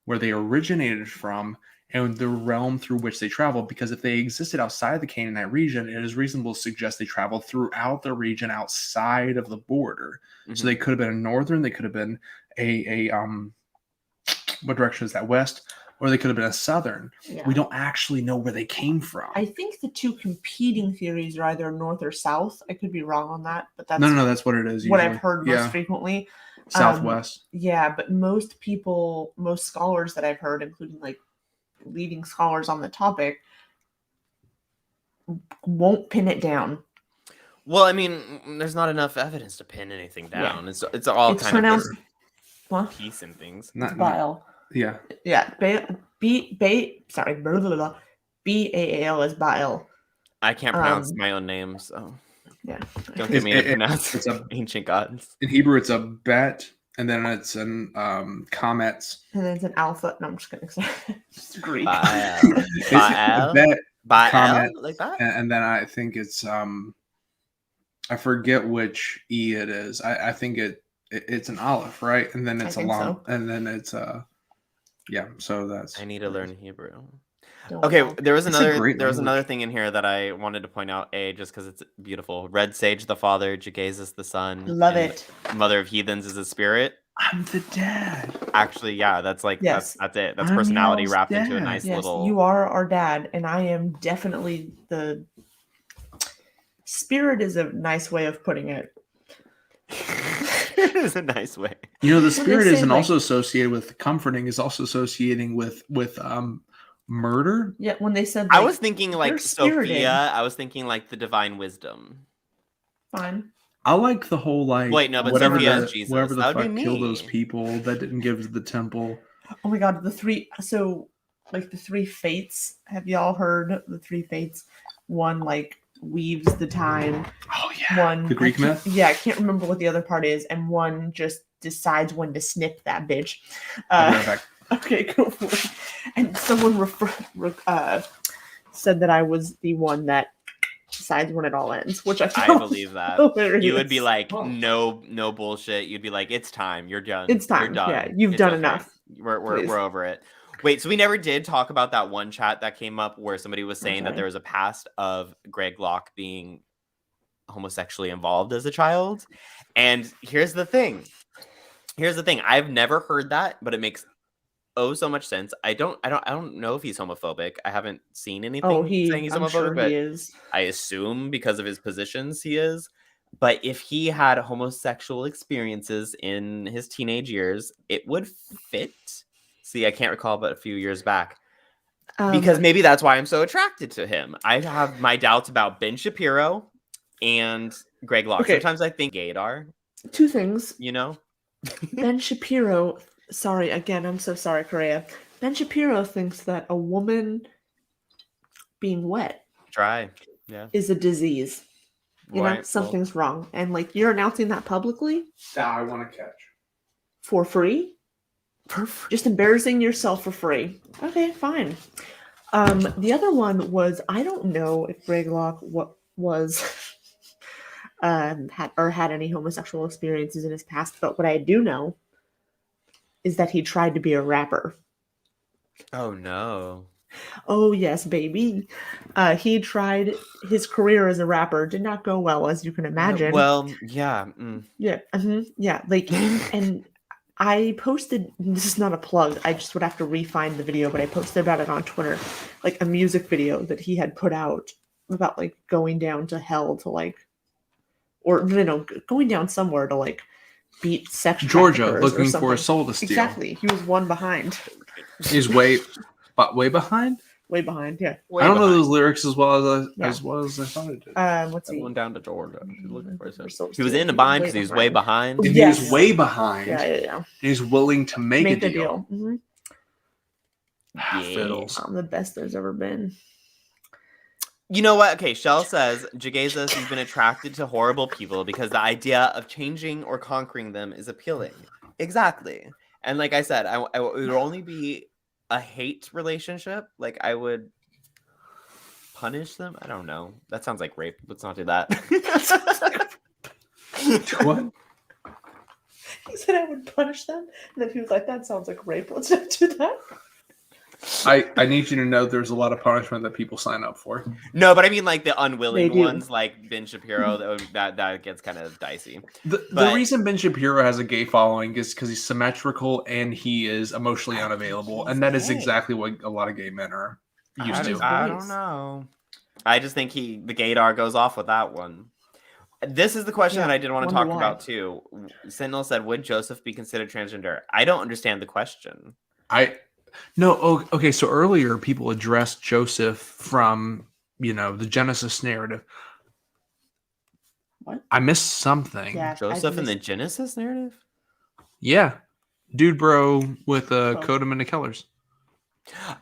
where they originated from, and the realm through which they traveled. Because if they existed outside the Canaanite region, it is reasonable to suggest they traveled throughout the region outside of the border. Mm-hmm. So they could have been a northern, they could have been a what direction is that? West, or they could have been a southern. Yeah. We don't actually know where they came from. I think the two competing theories are either north or south. I could be wrong on that, but that's No, that's what it is. what Usually. I've heard most frequently. Southwest. Yeah, but most scholars that I've heard, including like leading scholars on the topic, won't pin it down. Well, I mean, there's not enough evidence to pin anything down. Yeah. It's all It's kind pronounced of what? peace and things. It's Baal. Yeah. Yeah. B-A-A-L is Baal. I can't pronounce my own name, so yeah. don't get me to pronounce it's a, ancient gods. In Hebrew, it's a bet, and then it's an comets. And then it's an alpha. No, I'm just kidding. It's Greek. Baal. It's a bet, Baal? comet, Like that? and then I think it's I forget which E it is. I think it's an aleph, right? And then it's a long, and then it's yeah. So that's. I need to learn Hebrew. Don't Okay, know. there was another language. another thing in here that I wanted to point out. Just because it's beautiful. Red Sage the father, Jegaysus the son. Love it. Mother of Heathens is a spirit. I'm the dad. Actually, yeah, that's like Yes. that's it. That's I'm personality y'all's wrapped into a dad. nice Yes, little. you are our dad, and I am definitely the spirit. Is a nice way of putting it. It is a nice way. You know, the spirit say, isn't like- also associated with comforting. Is also associating with murder. Yeah, when they said I like, was thinking like you're spirited. Sophia. I was thinking like the divine wisdom. fine. I like the whole like. Wait, no, but whatever Sophia the, is Jesus. whatever the That would fuck be killed me. those people that didn't give the temple. Oh my god, the three fates. Have y'all heard the three fates? One like weaves the time. Oh yeah. One The Greek myth? Yeah, I can't remember what the other part is, and one just decides when to snip that bitch. I'll be right back. Okay, go for it. And someone said that I was the one that decides when it all ends, which I believe that. hilarious. You would be like, no bullshit. You'd be like, it's time. You're done. It's time. You're done. Yeah, you've done enough. We're over it. Wait, so we never did talk about that one chat that came up where somebody was saying that there was a past of Greg Locke being homosexually involved as a child. And here's the thing. I've never heard that, but it makes so much sense. I don't know if he's homophobic. I haven't seen anything saying he's homophobic, sure but he is. I assume because of his positions he is. But if he had homosexual experiences in his teenage years, it would fit. See, I can't recall, but a few years back. Because maybe that's why I'm so attracted to him. I have my doubts about Ben Shapiro and Greg Locke. Okay. Sometimes I think gaydar. Two things. You know? Ben Shapiro, sorry, again, I'm so sorry, Karayah. Ben Shapiro thinks that a woman being wet is a disease. You know, something's wrong. And like, you're announcing that publicly? That I want to catch. For free? Just embarrassing yourself for free. Okay, fine. The other one was, I don't know if Greg Locke had any homosexual experiences in his past, but what I do know is that he tried to be a rapper. Oh no. Oh yes, baby. He tried his career as a rapper, did not go well, as you can imagine. Yeah. Yeah. Yeah. Like, and I posted, this is not a plug, I just would have to re-find the video, but I posted about it on Twitter, like a music video that he had put out about like going down to hell to like, or going down somewhere to like beat sex Georgia, traffickers looking or something. for a soul to steal. Exactly. He was one behind. He's way behind? Way behind, yeah. I don't know those lyrics as well as I thought it did. Let's see. Going down to Georgia. She's looking for a soul. He was in a bind because he was way behind. And Yes. he was way behind. Yeah. And he's willing to make a deal. Mm-hmm. Fiddles. I'm the best there's ever been. You know what? Okay, Shell says, Jegaysus, you've been attracted to horrible people because the idea of changing or conquering them is appealing. Exactly. And like I said, it would only be a hate relationship. Like I would punish them. I don't know. That sounds like rape. Let's not do that. What? He said I would punish them, and then he was like, "That sounds like rape. Let's not do that." I need you to know there's a lot of punishment that people sign up for. No, but I mean like the unwilling They do. ones, like Ben Shapiro. That gets kind of dicey. The reason Ben Shapiro has a gay following is because he's symmetrical and he is emotionally unavailable, and that is exactly what a lot of gay men are used to. I don't know. I just think the gaydar goes off with that one. This is the question that I did want to talk about too. Sentinel said, "Would Joseph be considered transgender?" I don't understand the question. Okay. So earlier, people addressed Joseph from the Genesis narrative. What? I missed something. Yeah, Joseph in the Genesis narrative? Yeah, dude, bro, with Kodam and the Kellers.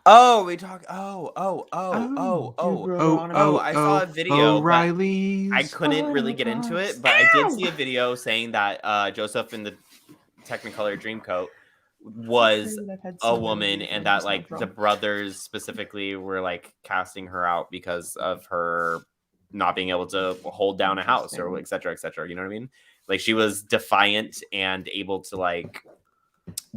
Oh, we talk. Oh! I saw a video. O'Reilly's. I couldn't really get into it, but I did see a video saying that Joseph in the Technicolor Dreamcoat was a woman, and that like the brothers specifically were like casting her out because of her not being able to hold down a house or et cetera, you know what I mean? Like she was defiant and able to like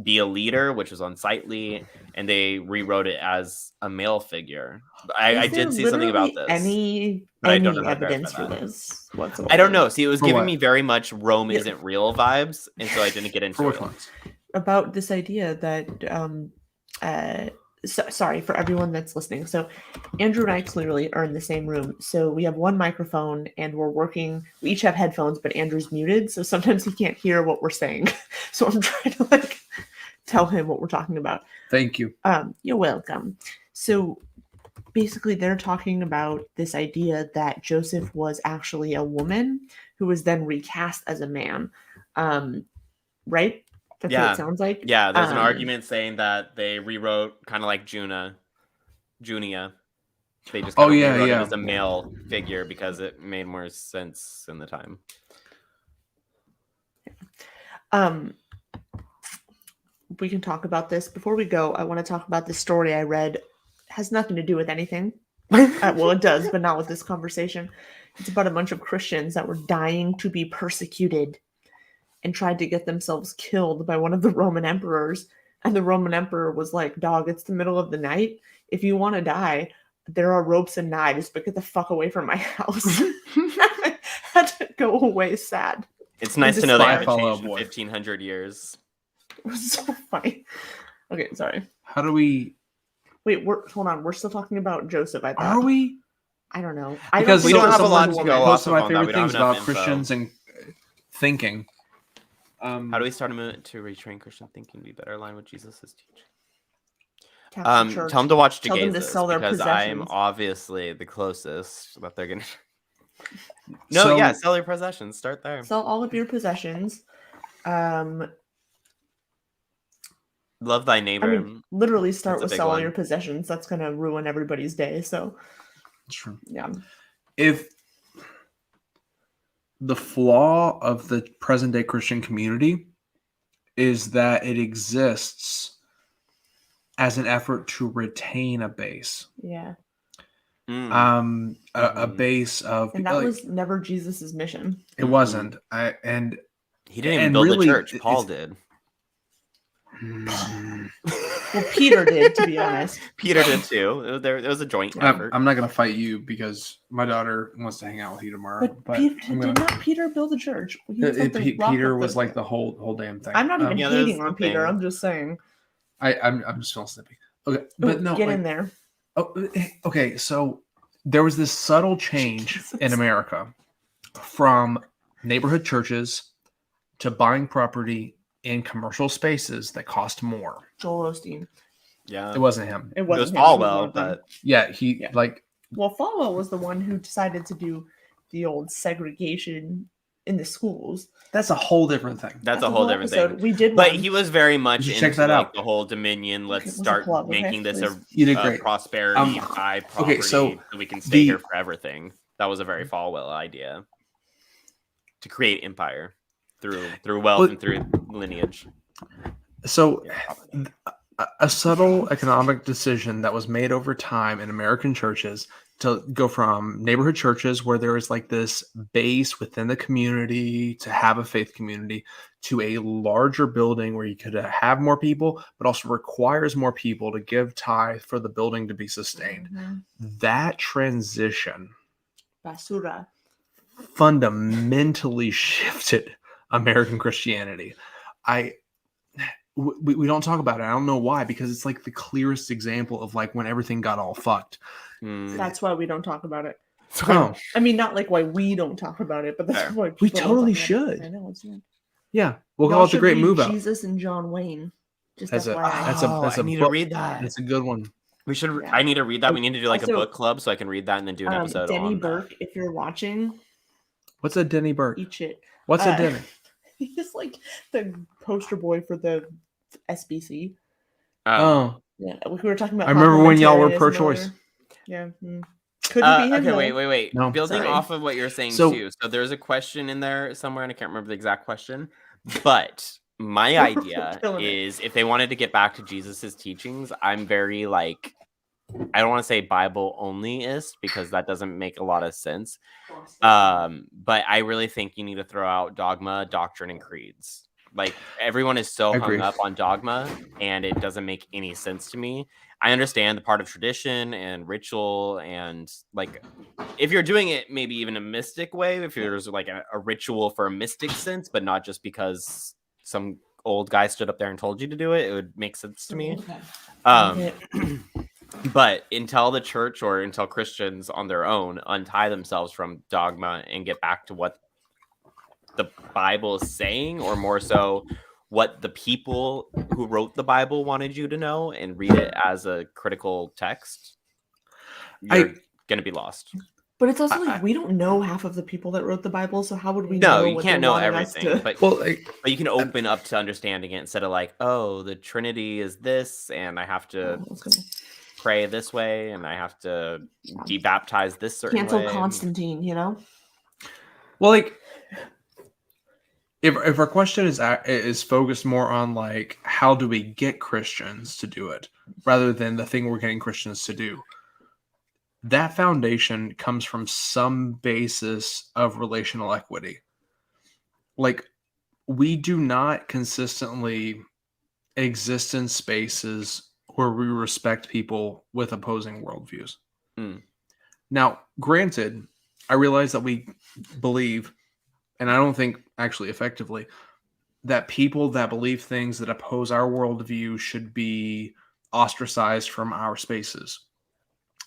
be a leader, which was unsightly, and they rewrote it as a male figure. I did see something about this. Any evidence for this whatsoever? I don't know. See, it was giving me very much Rome isn't real vibes, and so I didn't get into it. About this idea that sorry for everyone that's listening. So Andrew and I clearly are in the same room. So we have one microphone and we're working. We each have headphones, but Andrew's muted. So sometimes he can't hear what we're saying. So I'm trying to like tell him what we're talking about. Thank you. You're welcome. So basically they're talking about this idea that Joseph was actually a woman who was then recast as a man. Right? That's what it sounds like. Yeah, there's an argument saying that they rewrote kind of like Junia. They just kind of yeah, rewrote yeah. it as a male figure because it made more sense in the time. We can talk about this. Before we go, I want to talk about this story I read. It has nothing to do with anything. Well, it does, but not with this conversation. It's about a bunch of Christians that were dying to be persecuted and tried to get themselves killed by one of the Roman emperors. And the Roman emperor was like, dog, it's the middle of the night. If you want to die, there are ropes and knives, but get the fuck away from my house. I had to go away sad. It's nice to know they haven't Fall Out changed in Boy. 1,500 years. It was so funny. Okay, sorry. How do we? Wait, hold on. We're still talking about Joseph, I thought. Are we? I don't know. Because we don't have a lot to go off Most of of my on that. favorite We don't things have enough about info. Christians and thinking. How do we start a movement to retrain Christian thinking to be better aligned with Jesus' teaching? Catholic Church. Tell them to watch Tell them to Jegaysus sell their because I am possessions. obviously the closest that they're gonna. So- sell your possessions. Start there. Sell all of your possessions. Love thy neighbor. I mean, literally start That's a with big sell all one. your possessions. That's going to ruin everybody's day. So, True. yeah. If the flaw of the present day Christian community is that it exists as an effort to retain a base, Yeah. Mm. a base of, And that like, was never Jesus's mission. it wasn't. And He didn't even and build really, the church. Paul it's- did. Well, Peter did, to be honest. Peter did too. There was a joint I'm effort. not going to fight you because my daughter wants to hang out with you tomorrow. But I'm did gonna- not Peter build the church? He built the rock Peter of was the- like the whole damn thing. I'm not even Yeah, there's hating on the Peter. thing. I'm just saying. I'm just feeling snippy. Okay, but no, Get like, in there. oh, okay. So there was this subtle change Jesus. in America from neighborhood churches to buying property in commercial spaces that cost more. Joel Osteen. Yeah. It wasn't him. It It was wasn't him, it was one Falwell, of them. but Yeah, he Yeah. like Well, Falwell was the one who decided to do the old segregation in the schools. that's a whole different thing. that's a whole different thing. We did But one. he was very much You should into check that like out. the whole Dominion. Let's Okay, what's a start plug, okay, making this please? You did a great. prosperity high property okay, so we can stay the- here for everything. That was a very Falwell idea to create empire through wealth Well- and through lineage. So Yeah, probably. a subtle economic decision that was made over time in American churches to go from neighborhood churches where there is like this base within the community to have a faith community to a larger building where you could have more people, but also requires more people to give tithe for the building to be sustained. Mhm. That transition Basura. fundamentally shifted American Christianity. We don't talk about it. I don't know why, because it's like the clearest example of like when everything got all fucked. Mm. That's why we don't talk about it. Oh, I mean, not like why we don't talk about it, but that's Fair. why We people don't totally talk about it. should. I know it's not. yeah. We'll Y'all call it the should great read move out. Jesus and John Wayne. Just That's a- FYI. that's a I need book. to read that. That's a good one. We should. Yeah. I need to read that. We need to do like a Also- book club so I can read that and then do an episode Denny on Burke, if you're watching, What's a Denny Burke? eat shit. What's Uh, a Denny? He's like the poster boy for the SBC. that. Oh, Yeah, we were talking about. I remember when y'all were complementarianism pro-choice. earlier. Yeah. Couldn't be him. Okay, though. wait. No. Building Sorry. off of what you're saying So- too. So there's a question in there somewhere, and I can't remember the exact question. But my idea Killing it. is if they wanted to get back to Jesus's teachings, I'm very like, I don't want to say Bible onlyist because that doesn't make a lot of sense. But I really think you need to throw out dogma, doctrine, and creeds. Like everyone is so hung Agreed. up on dogma, and it doesn't make any sense to me. I understand the part of tradition and ritual, and like if you're doing it maybe even a mystic way, if there's like a ritual for a mystic sense, but not just because some old guy stood up there and told you to do it, it would make sense to me. Yeah. But until the church or until Christians on their own untie themselves from dogma and get back to what the Bible is saying, or more so what the people who wrote the Bible wanted you to know and read it as a critical text, you're going to be lost. But it's also like we don't know half of the people that wrote the Bible, so how would we No, know? you what can't they're know wanting us everything, to- but well, but you can open up to understanding it instead of like, oh, the Trinity is this, and I have to. pray this way and I have to debaptize this certain Cancel way. Constantine, you know? Well, like, if our question is focused more on like how do we get Christians to do it rather than the thing we're getting Christians to do, that foundation comes from some basis of relational equity. Like, we do not consistently exist in spaces where we respect people with opposing worldviews. Now, granted, I realize that we believe, and I don't think actually effectively, that people that believe things that oppose our worldview should be ostracized from our spaces,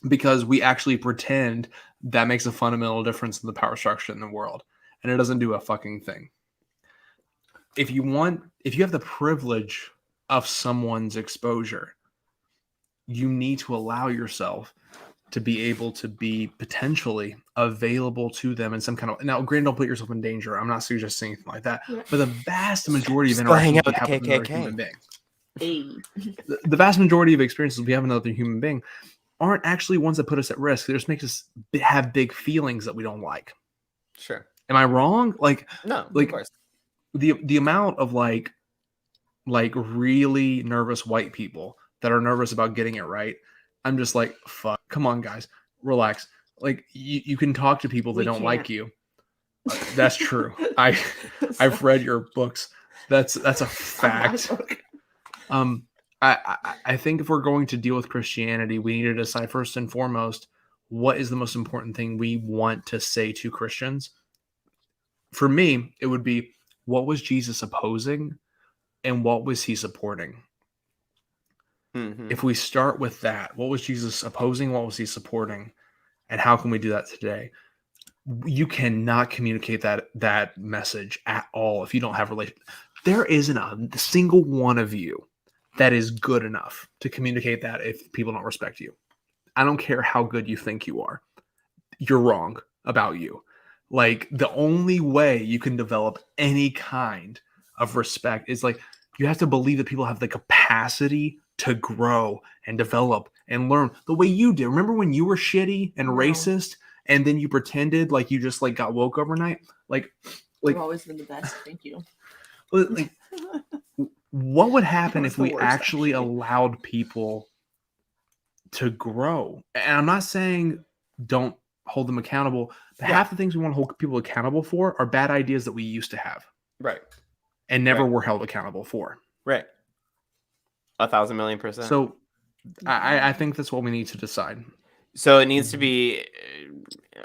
because we actually pretend that makes a fundamental difference in the power structure in the world, and it doesn't do a fucking thing. If you have the privilege of someone's exposure, you need to allow yourself to be able to be potentially available to them in some kind of... Now, granted, don't put yourself in danger. I'm not suggesting anything like that. But the vast majority of interactions we have with another human being, the vast majority of experiences we have with another human being aren't actually ones that put us at risk. They just make us have big feelings that we don't like. Sure. Am I wrong? Like, no, like of course. The amount of like really nervous white people that are nervous about getting it right, I'm just like, fuck, come on, guys, relax. Like, you can talk to people that don't like you. That's true. I've read your books. That's a fact. I think if we're going to deal with Christianity, we need to decide first and foremost, what is the most important thing we want to say to Christians? For me, it would be, what was Jesus opposing and what was he supporting? If we start with that, what was Jesus opposing? What was he supporting? And how can we do that today? You cannot communicate that message at all if you don't have relation. There isn't a single one of you that is good enough to communicate that if people don't respect you. I don't care how good you think you are. You're wrong about you. Like, the only way you can develop any kind of respect is like, you have to believe that people have the capacity to grow and develop and learn the way you did. Remember when you were shitty and racist and then you pretended like you just like got woke overnight? Like You've always been the best. Thank you. Like, what would happen if we actually allowed people to grow? And I'm not saying don't hold them accountable, but half the things we want to hold people accountable for are bad ideas that we used to have. Right. And never were held accountable for. Right. 1,000,000,000%. So I think that's what we need to decide. So it needs to be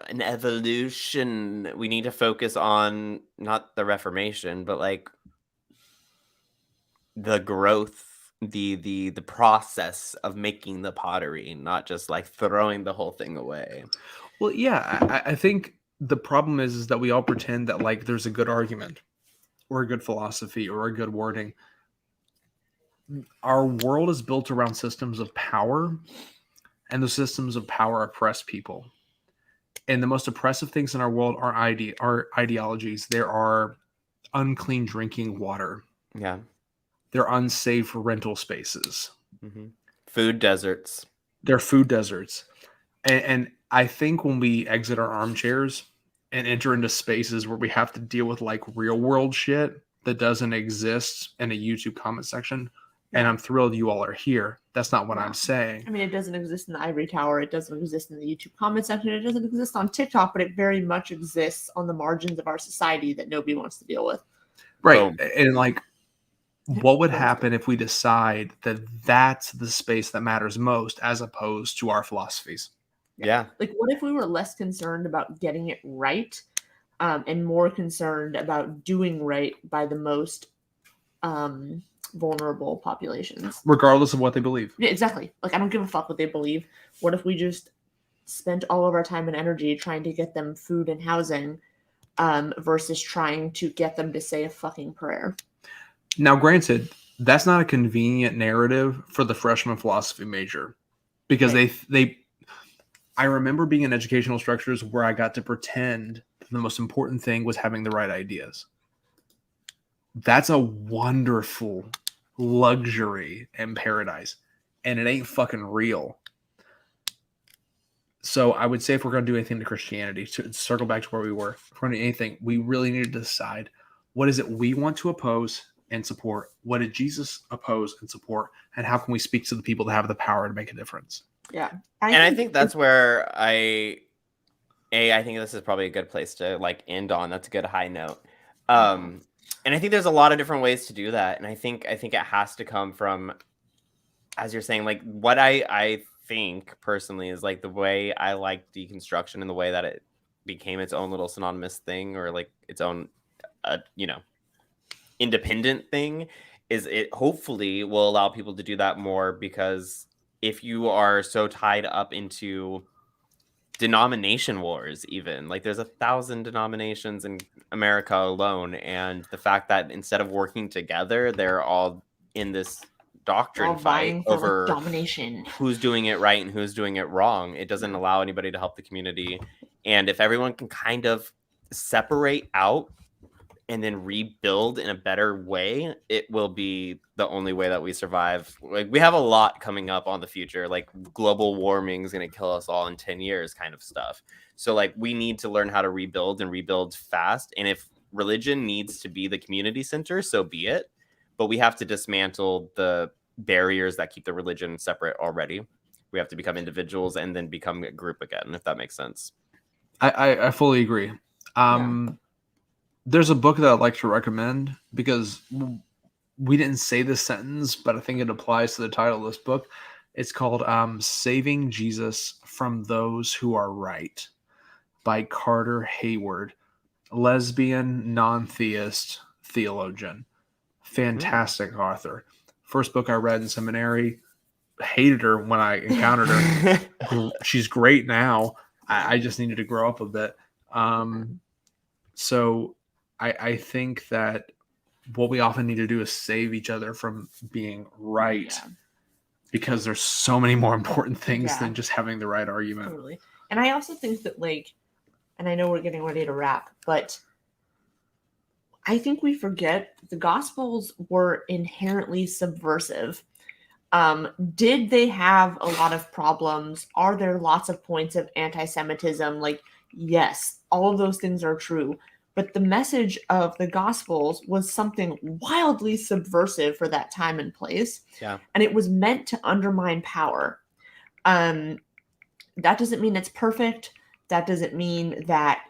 an evolution. We need to focus on not the Reformation, but like the growth, the process of making the pottery, not just like throwing the whole thing away. Well, yeah, I think the problem is that we all pretend that like there's a good argument or a good philosophy or a good wording. Our world is built around systems of power, and the systems of power oppress people. And the most oppressive things in our world are ideologies. There are unclean drinking water. Yeah. They're unsafe rental spaces. Food deserts. They're food deserts. And I think when we exit our armchairs and enter into spaces where we have to deal with like real world shit that doesn't exist in a YouTube comment section, and I'm thrilled you all are here. That's not what I'm saying. I mean, it doesn't exist in the ivory tower. It doesn't exist in the YouTube comment section. It doesn't exist on TikTok, but it very much exists on the margins of our society that nobody wants to deal with. Right. And like, what would happen if we decide that that's the space that matters most as opposed to our philosophies? Yeah. Like, what if we were less concerned about getting it right and more concerned about doing right by the most vulnerable populations? Regardless of what they believe. Yeah, exactly. Like, I don't give a fuck what they believe. What if we just spent all of our time and energy trying to get them food and housing versus trying to get them to say a fucking prayer? Now, granted, that's not a convenient narrative for the freshman philosophy major, because I remember being in educational structures where I got to pretend that the most important thing was having the right ideas. That's a wonderful luxury and paradise, and it ain't fucking real. So I would say if we're going to do anything to Christianity, to circle back to where we were, if we're going to do anything, we really need to decide what is it we want to oppose and support? What did Jesus oppose and support? And how can we speak to the people that have the power to make a difference? Yeah. I think that's where I think this is probably a good place to like end on. That's a good high note. And I think there's a lot of different ways to do that. And I think it has to come from, as you're saying, like what I think personally is like the way I like deconstruction and the way that it became its own little synonymous thing, or like its own, independent thing, is it hopefully will allow people to do that more, because if you are so tied up into denomination wars, even like there's 1,000 denominations in America alone, and the fact that instead of working together, they're all in this doctrine fight over domination, who's doing it right and who's doing it wrong. It doesn't allow anybody to help the community. And if everyone can kind of separate out and then rebuild in a better way, it will be the only way that we survive. Like, we have a lot coming up on the future, like global warming is going to kill us all in 10 years kind of stuff. So like we need to learn how to rebuild and rebuild fast. And if religion needs to be the community center, so be it. But we have to dismantle the barriers that keep the religion separate already. We have to become individuals and then become a group again, if that makes sense. I fully agree. There's a book that I'd like to recommend, because we didn't say this sentence, but I think it applies to the title of this book. It's called Saving Jesus from Those Who Are Right by Carter Hayward, lesbian, non-theist theologian. Fantastic author. First book I read in seminary. Hated her when I encountered her. She's great now. I just needed to grow up a bit. So I think that what we often need to do is save each other from being right, because there's so many more important things than just having the right argument. Totally. And I also think that, like, and I know we're getting ready to wrap, but I think we forget the Gospels were inherently subversive. Did they have a lot of problems? Are there lots of points of anti-Semitism? Like, yes, all of those things are true. But the message of the Gospels was something wildly subversive for that time and place. Yeah. And it was meant to undermine power. That doesn't mean it's perfect. That doesn't mean that,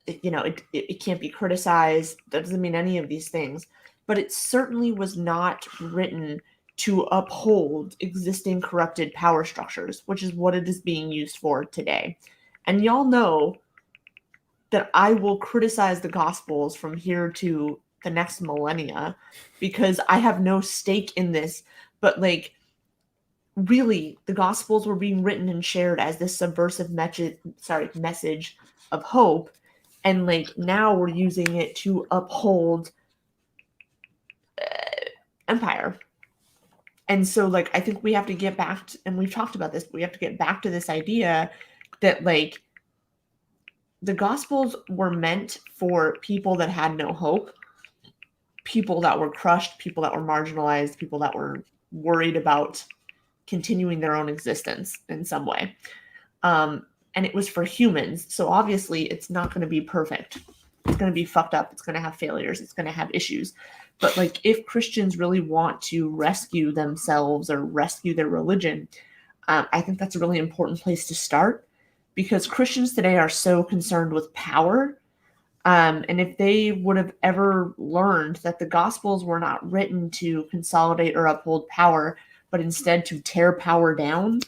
it can't be criticized. That doesn't mean any of these things. But it certainly was not written to uphold existing corrupted power structures, which is what it is being used for today. And y'all know that I will criticize the Gospels from here to the next millennia, because I have no stake in this. But like, really, the Gospels were being written and shared as this subversive message of hope. And like, now we're using it to uphold empire. And so like, I think we have to get back to, and we've talked about this, but we have to get back to this idea that like, the Gospels were meant for people that had no hope, people that were crushed, people that were marginalized, people that were worried about continuing their own existence in some way. And it was for humans. So obviously it's not going to be perfect. It's going to be fucked up. It's going to have failures. It's going to have issues. But like, if Christians really want to rescue themselves or rescue their religion, I think that's a really important place to start. Because Christians today are so concerned with power. And if they would have ever learned that the Gospels were not written to consolidate or uphold power, but instead to tear power down,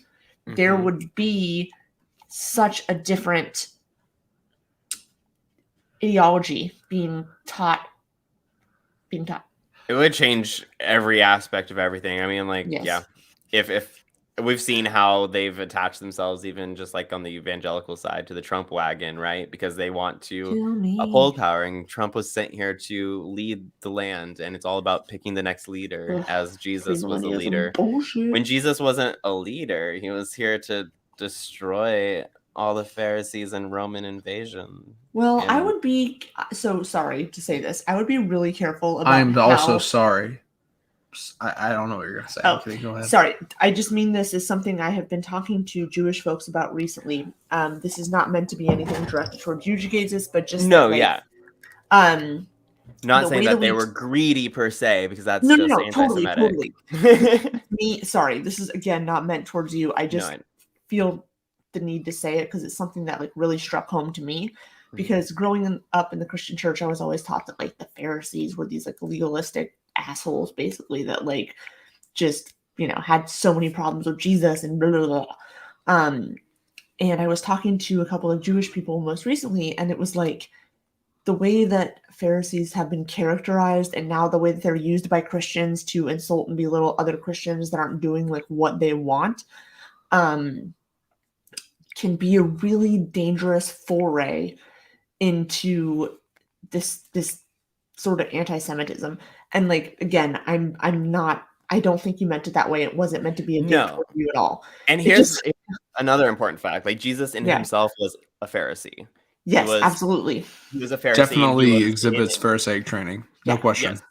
there would be such a different ideology being taught. It would change every aspect of everything. I mean, like, if we've seen how they've attached themselves, even just like on the evangelical side, to the Trump wagon, right? Because they want to uphold power. And Trump was sent here to lead the land. And it's all about picking the next leader, as Jesus was a leader. Bullshit. When Jesus wasn't a leader, he was here to destroy all the Pharisees and Roman invasion. Well, I would be so sorry to say this. I would be really careful about I'm also sorry. I don't know what you're gonna say. Oh, Okay, go ahead. Sorry, I just mean this is something I have been talking to Jewish folks about recently. This is not meant to be anything directed towards you, Jegaysus, but just No, that, like, yeah. Not the saying way that that they we- were greedy per se, because that's no, just no, totally, anti-Semitic. totally. Sorry, this is again not meant towards you. I just feel the need to say it because it's something that like really struck home to me. Because growing up in the Christian church, I was always taught that like the Pharisees were these like legalistic assholes, basically, that like just, you know, had so many problems with Jesus and blah, blah, blah. And I was talking to a couple of Jewish people most recently, and it was like the way that Pharisees have been characterized and now the way that they're used by Christians to insult and belittle other Christians that aren't doing like what they want, can be a really dangerous foray into this sort of anti-Semitism. And like, again, I don't think you meant it that way. It wasn't meant to be a dig toward you at all. And here's another important fact. Like, Jesus in himself was a Pharisee. Yes, absolutely. He was a Pharisee. Definitely exhibits Pharisaic training. No question. Yes.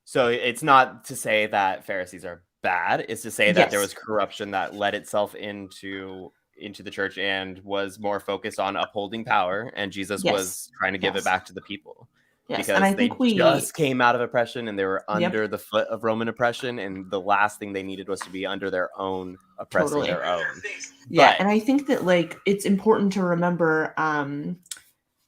So it's not to say that Pharisees are bad. It's to say that there was corruption that led itself into the church and was more focused on upholding power. And Jesus was trying to give it back to the people. Yes. Because and I think they just came out of oppression and they were under the foot of Roman oppression. And the last thing they needed was to be under their own, oppressing their own. Yeah. And I think that like it's important to remember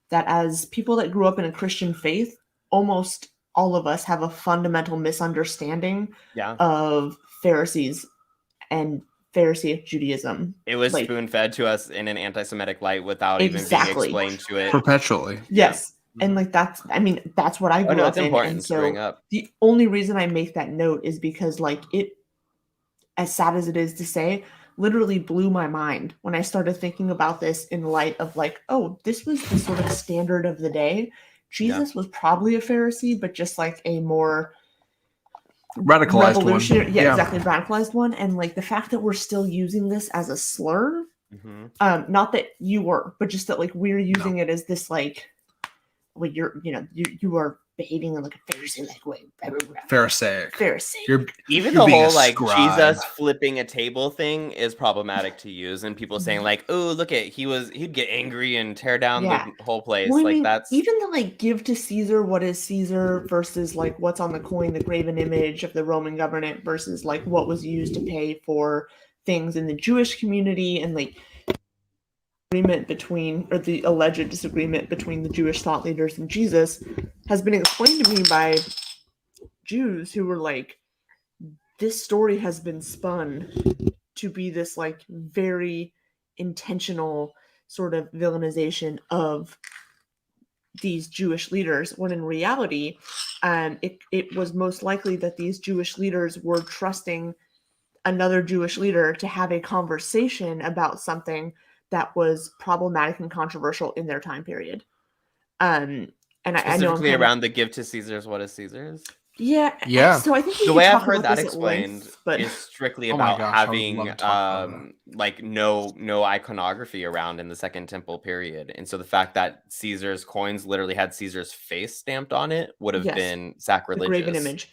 that as people that grew up in a Christian faith, almost all of us have a fundamental misunderstanding of Pharisees and Pharisaic Judaism. It was like, spoon-fed to us in an anti-Semitic light without even being explained to it. Perpetually. Yes. And like that's what I grew up in. And so the only reason I make that note is because like it, as sad as it is to say, literally blew my mind when I started thinking about this in light of like, oh, this was the sort of standard of the day. Jesus was probably a Pharisee, but just like a more radicalized one. Yeah, exactly, radicalized one. And like the fact that we're still using this as a slur, not that you were, but just that like we're using it as this like, well, you are behaving in like a Pharisee-like way. Pharisaic. Even the whole like Jesus flipping a table thing is problematic to use, and people saying like, "Oh, look at he'd get angry and tear down the whole place." Well, like that's even the like give to Caesar what is Caesar versus like what's on the coin, the graven image of the Roman government versus like what was used to pay for things in the Jewish community, and like the alleged disagreement between the Jewish thought leaders and Jesus has been explained to me by Jews who were like, this story has been spun to be this like very intentional sort of villainization of these Jewish leaders, when in reality, it was most likely that these Jewish leaders were trusting another Jewish leader to have a conversation about something that was problematic and controversial in their time period. And I know around the give to Caesar's what is Caesar's. Yeah. So I think the way I've heard that explained is strictly about having like no iconography around in the Second Temple period, and so the fact that Caesar's coins literally had Caesar's face stamped on it would have been sacrilegious. The graven image.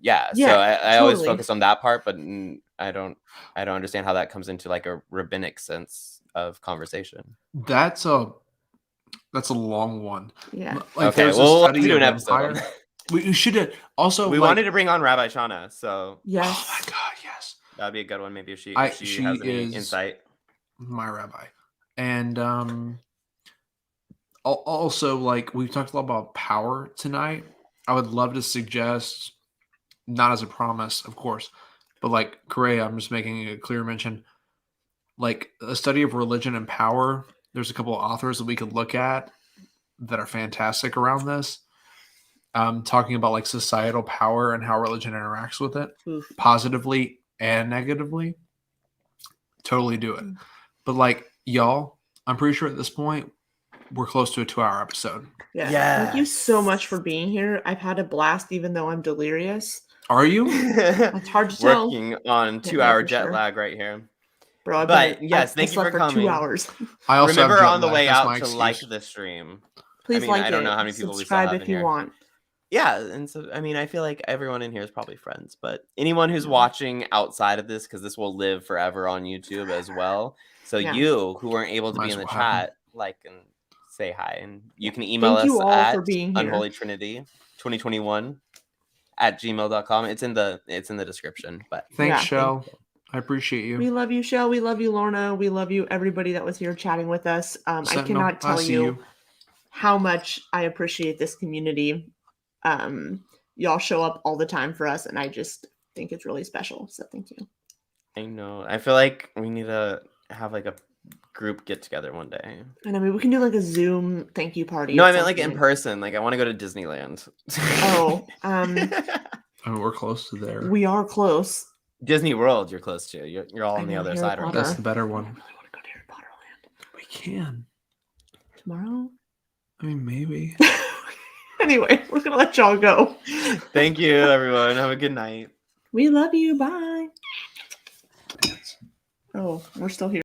Yeah. So I always focus on that part, but I don't understand how that comes into like a rabbinic sense of conversation. That's a long one. Yeah. Like, okay. Well, let's do an episode. We should also. We wanted to bring on Rabbi Shana, so yes. Oh my God, yes. That'd be a good one. Maybe if she has any insight. My rabbi, and also like we've talked a lot about power tonight. I would love to suggest, not as a promise, of course, but like Karayah, I'm just making a clear mention. Like a study of religion and power, there's a couple of authors that we could look at that are fantastic around this. Talking about like societal power and how religion interacts with it, positively and negatively. Totally do it. But like y'all, I'm pretty sure at this point we're close to a 2-hour episode. Yeah. Thank you so much for being here. I've had a blast, even though I'm delirious. Are you? It's hard to tell. Working on 2-hour jet lag right here. Bro, but yes, thank you for coming. 2 hours. I also remember on the way out to like the stream. Please I don't know how many people subscribe we still have if you want. Yeah, and so I mean, I feel like everyone in here is probably friends, but anyone who's watching outside of this, because this will live forever on YouTube as well. So Yeah. you who weren't able to Might be as in the well have 'em. chat, like and say hi, and you can email Thank you us all at for being here. Unholy Trinity 2021 at gmail.com. It's in the description. But Thanks, Yeah, Shell. I appreciate you. We love you, Shell. We love you, Lorna. We love you, everybody that was here chatting with us. I Sentinel, cannot tell see you how much I appreciate this community. Y'all show up all the time for us, and I just think it's really special. So thank you. I know. I feel like we need to have like a group get together one day. And I mean, we can do like a Zoom thank you party. No, or I meant like in something. person. Like I want to go to Disneyland. Oh, I mean, we're close to there. we are close. Disney World, you're close to. You're all I on the know, other Harry side right Potter. That's now. the better I one. really want to go to Harry Potter Land We can. tomorrow. I mean, maybe. Anyway, we're gonna let y'all go. Thank you, everyone. Have a good night. We love you. Bye. Oh, we're still here.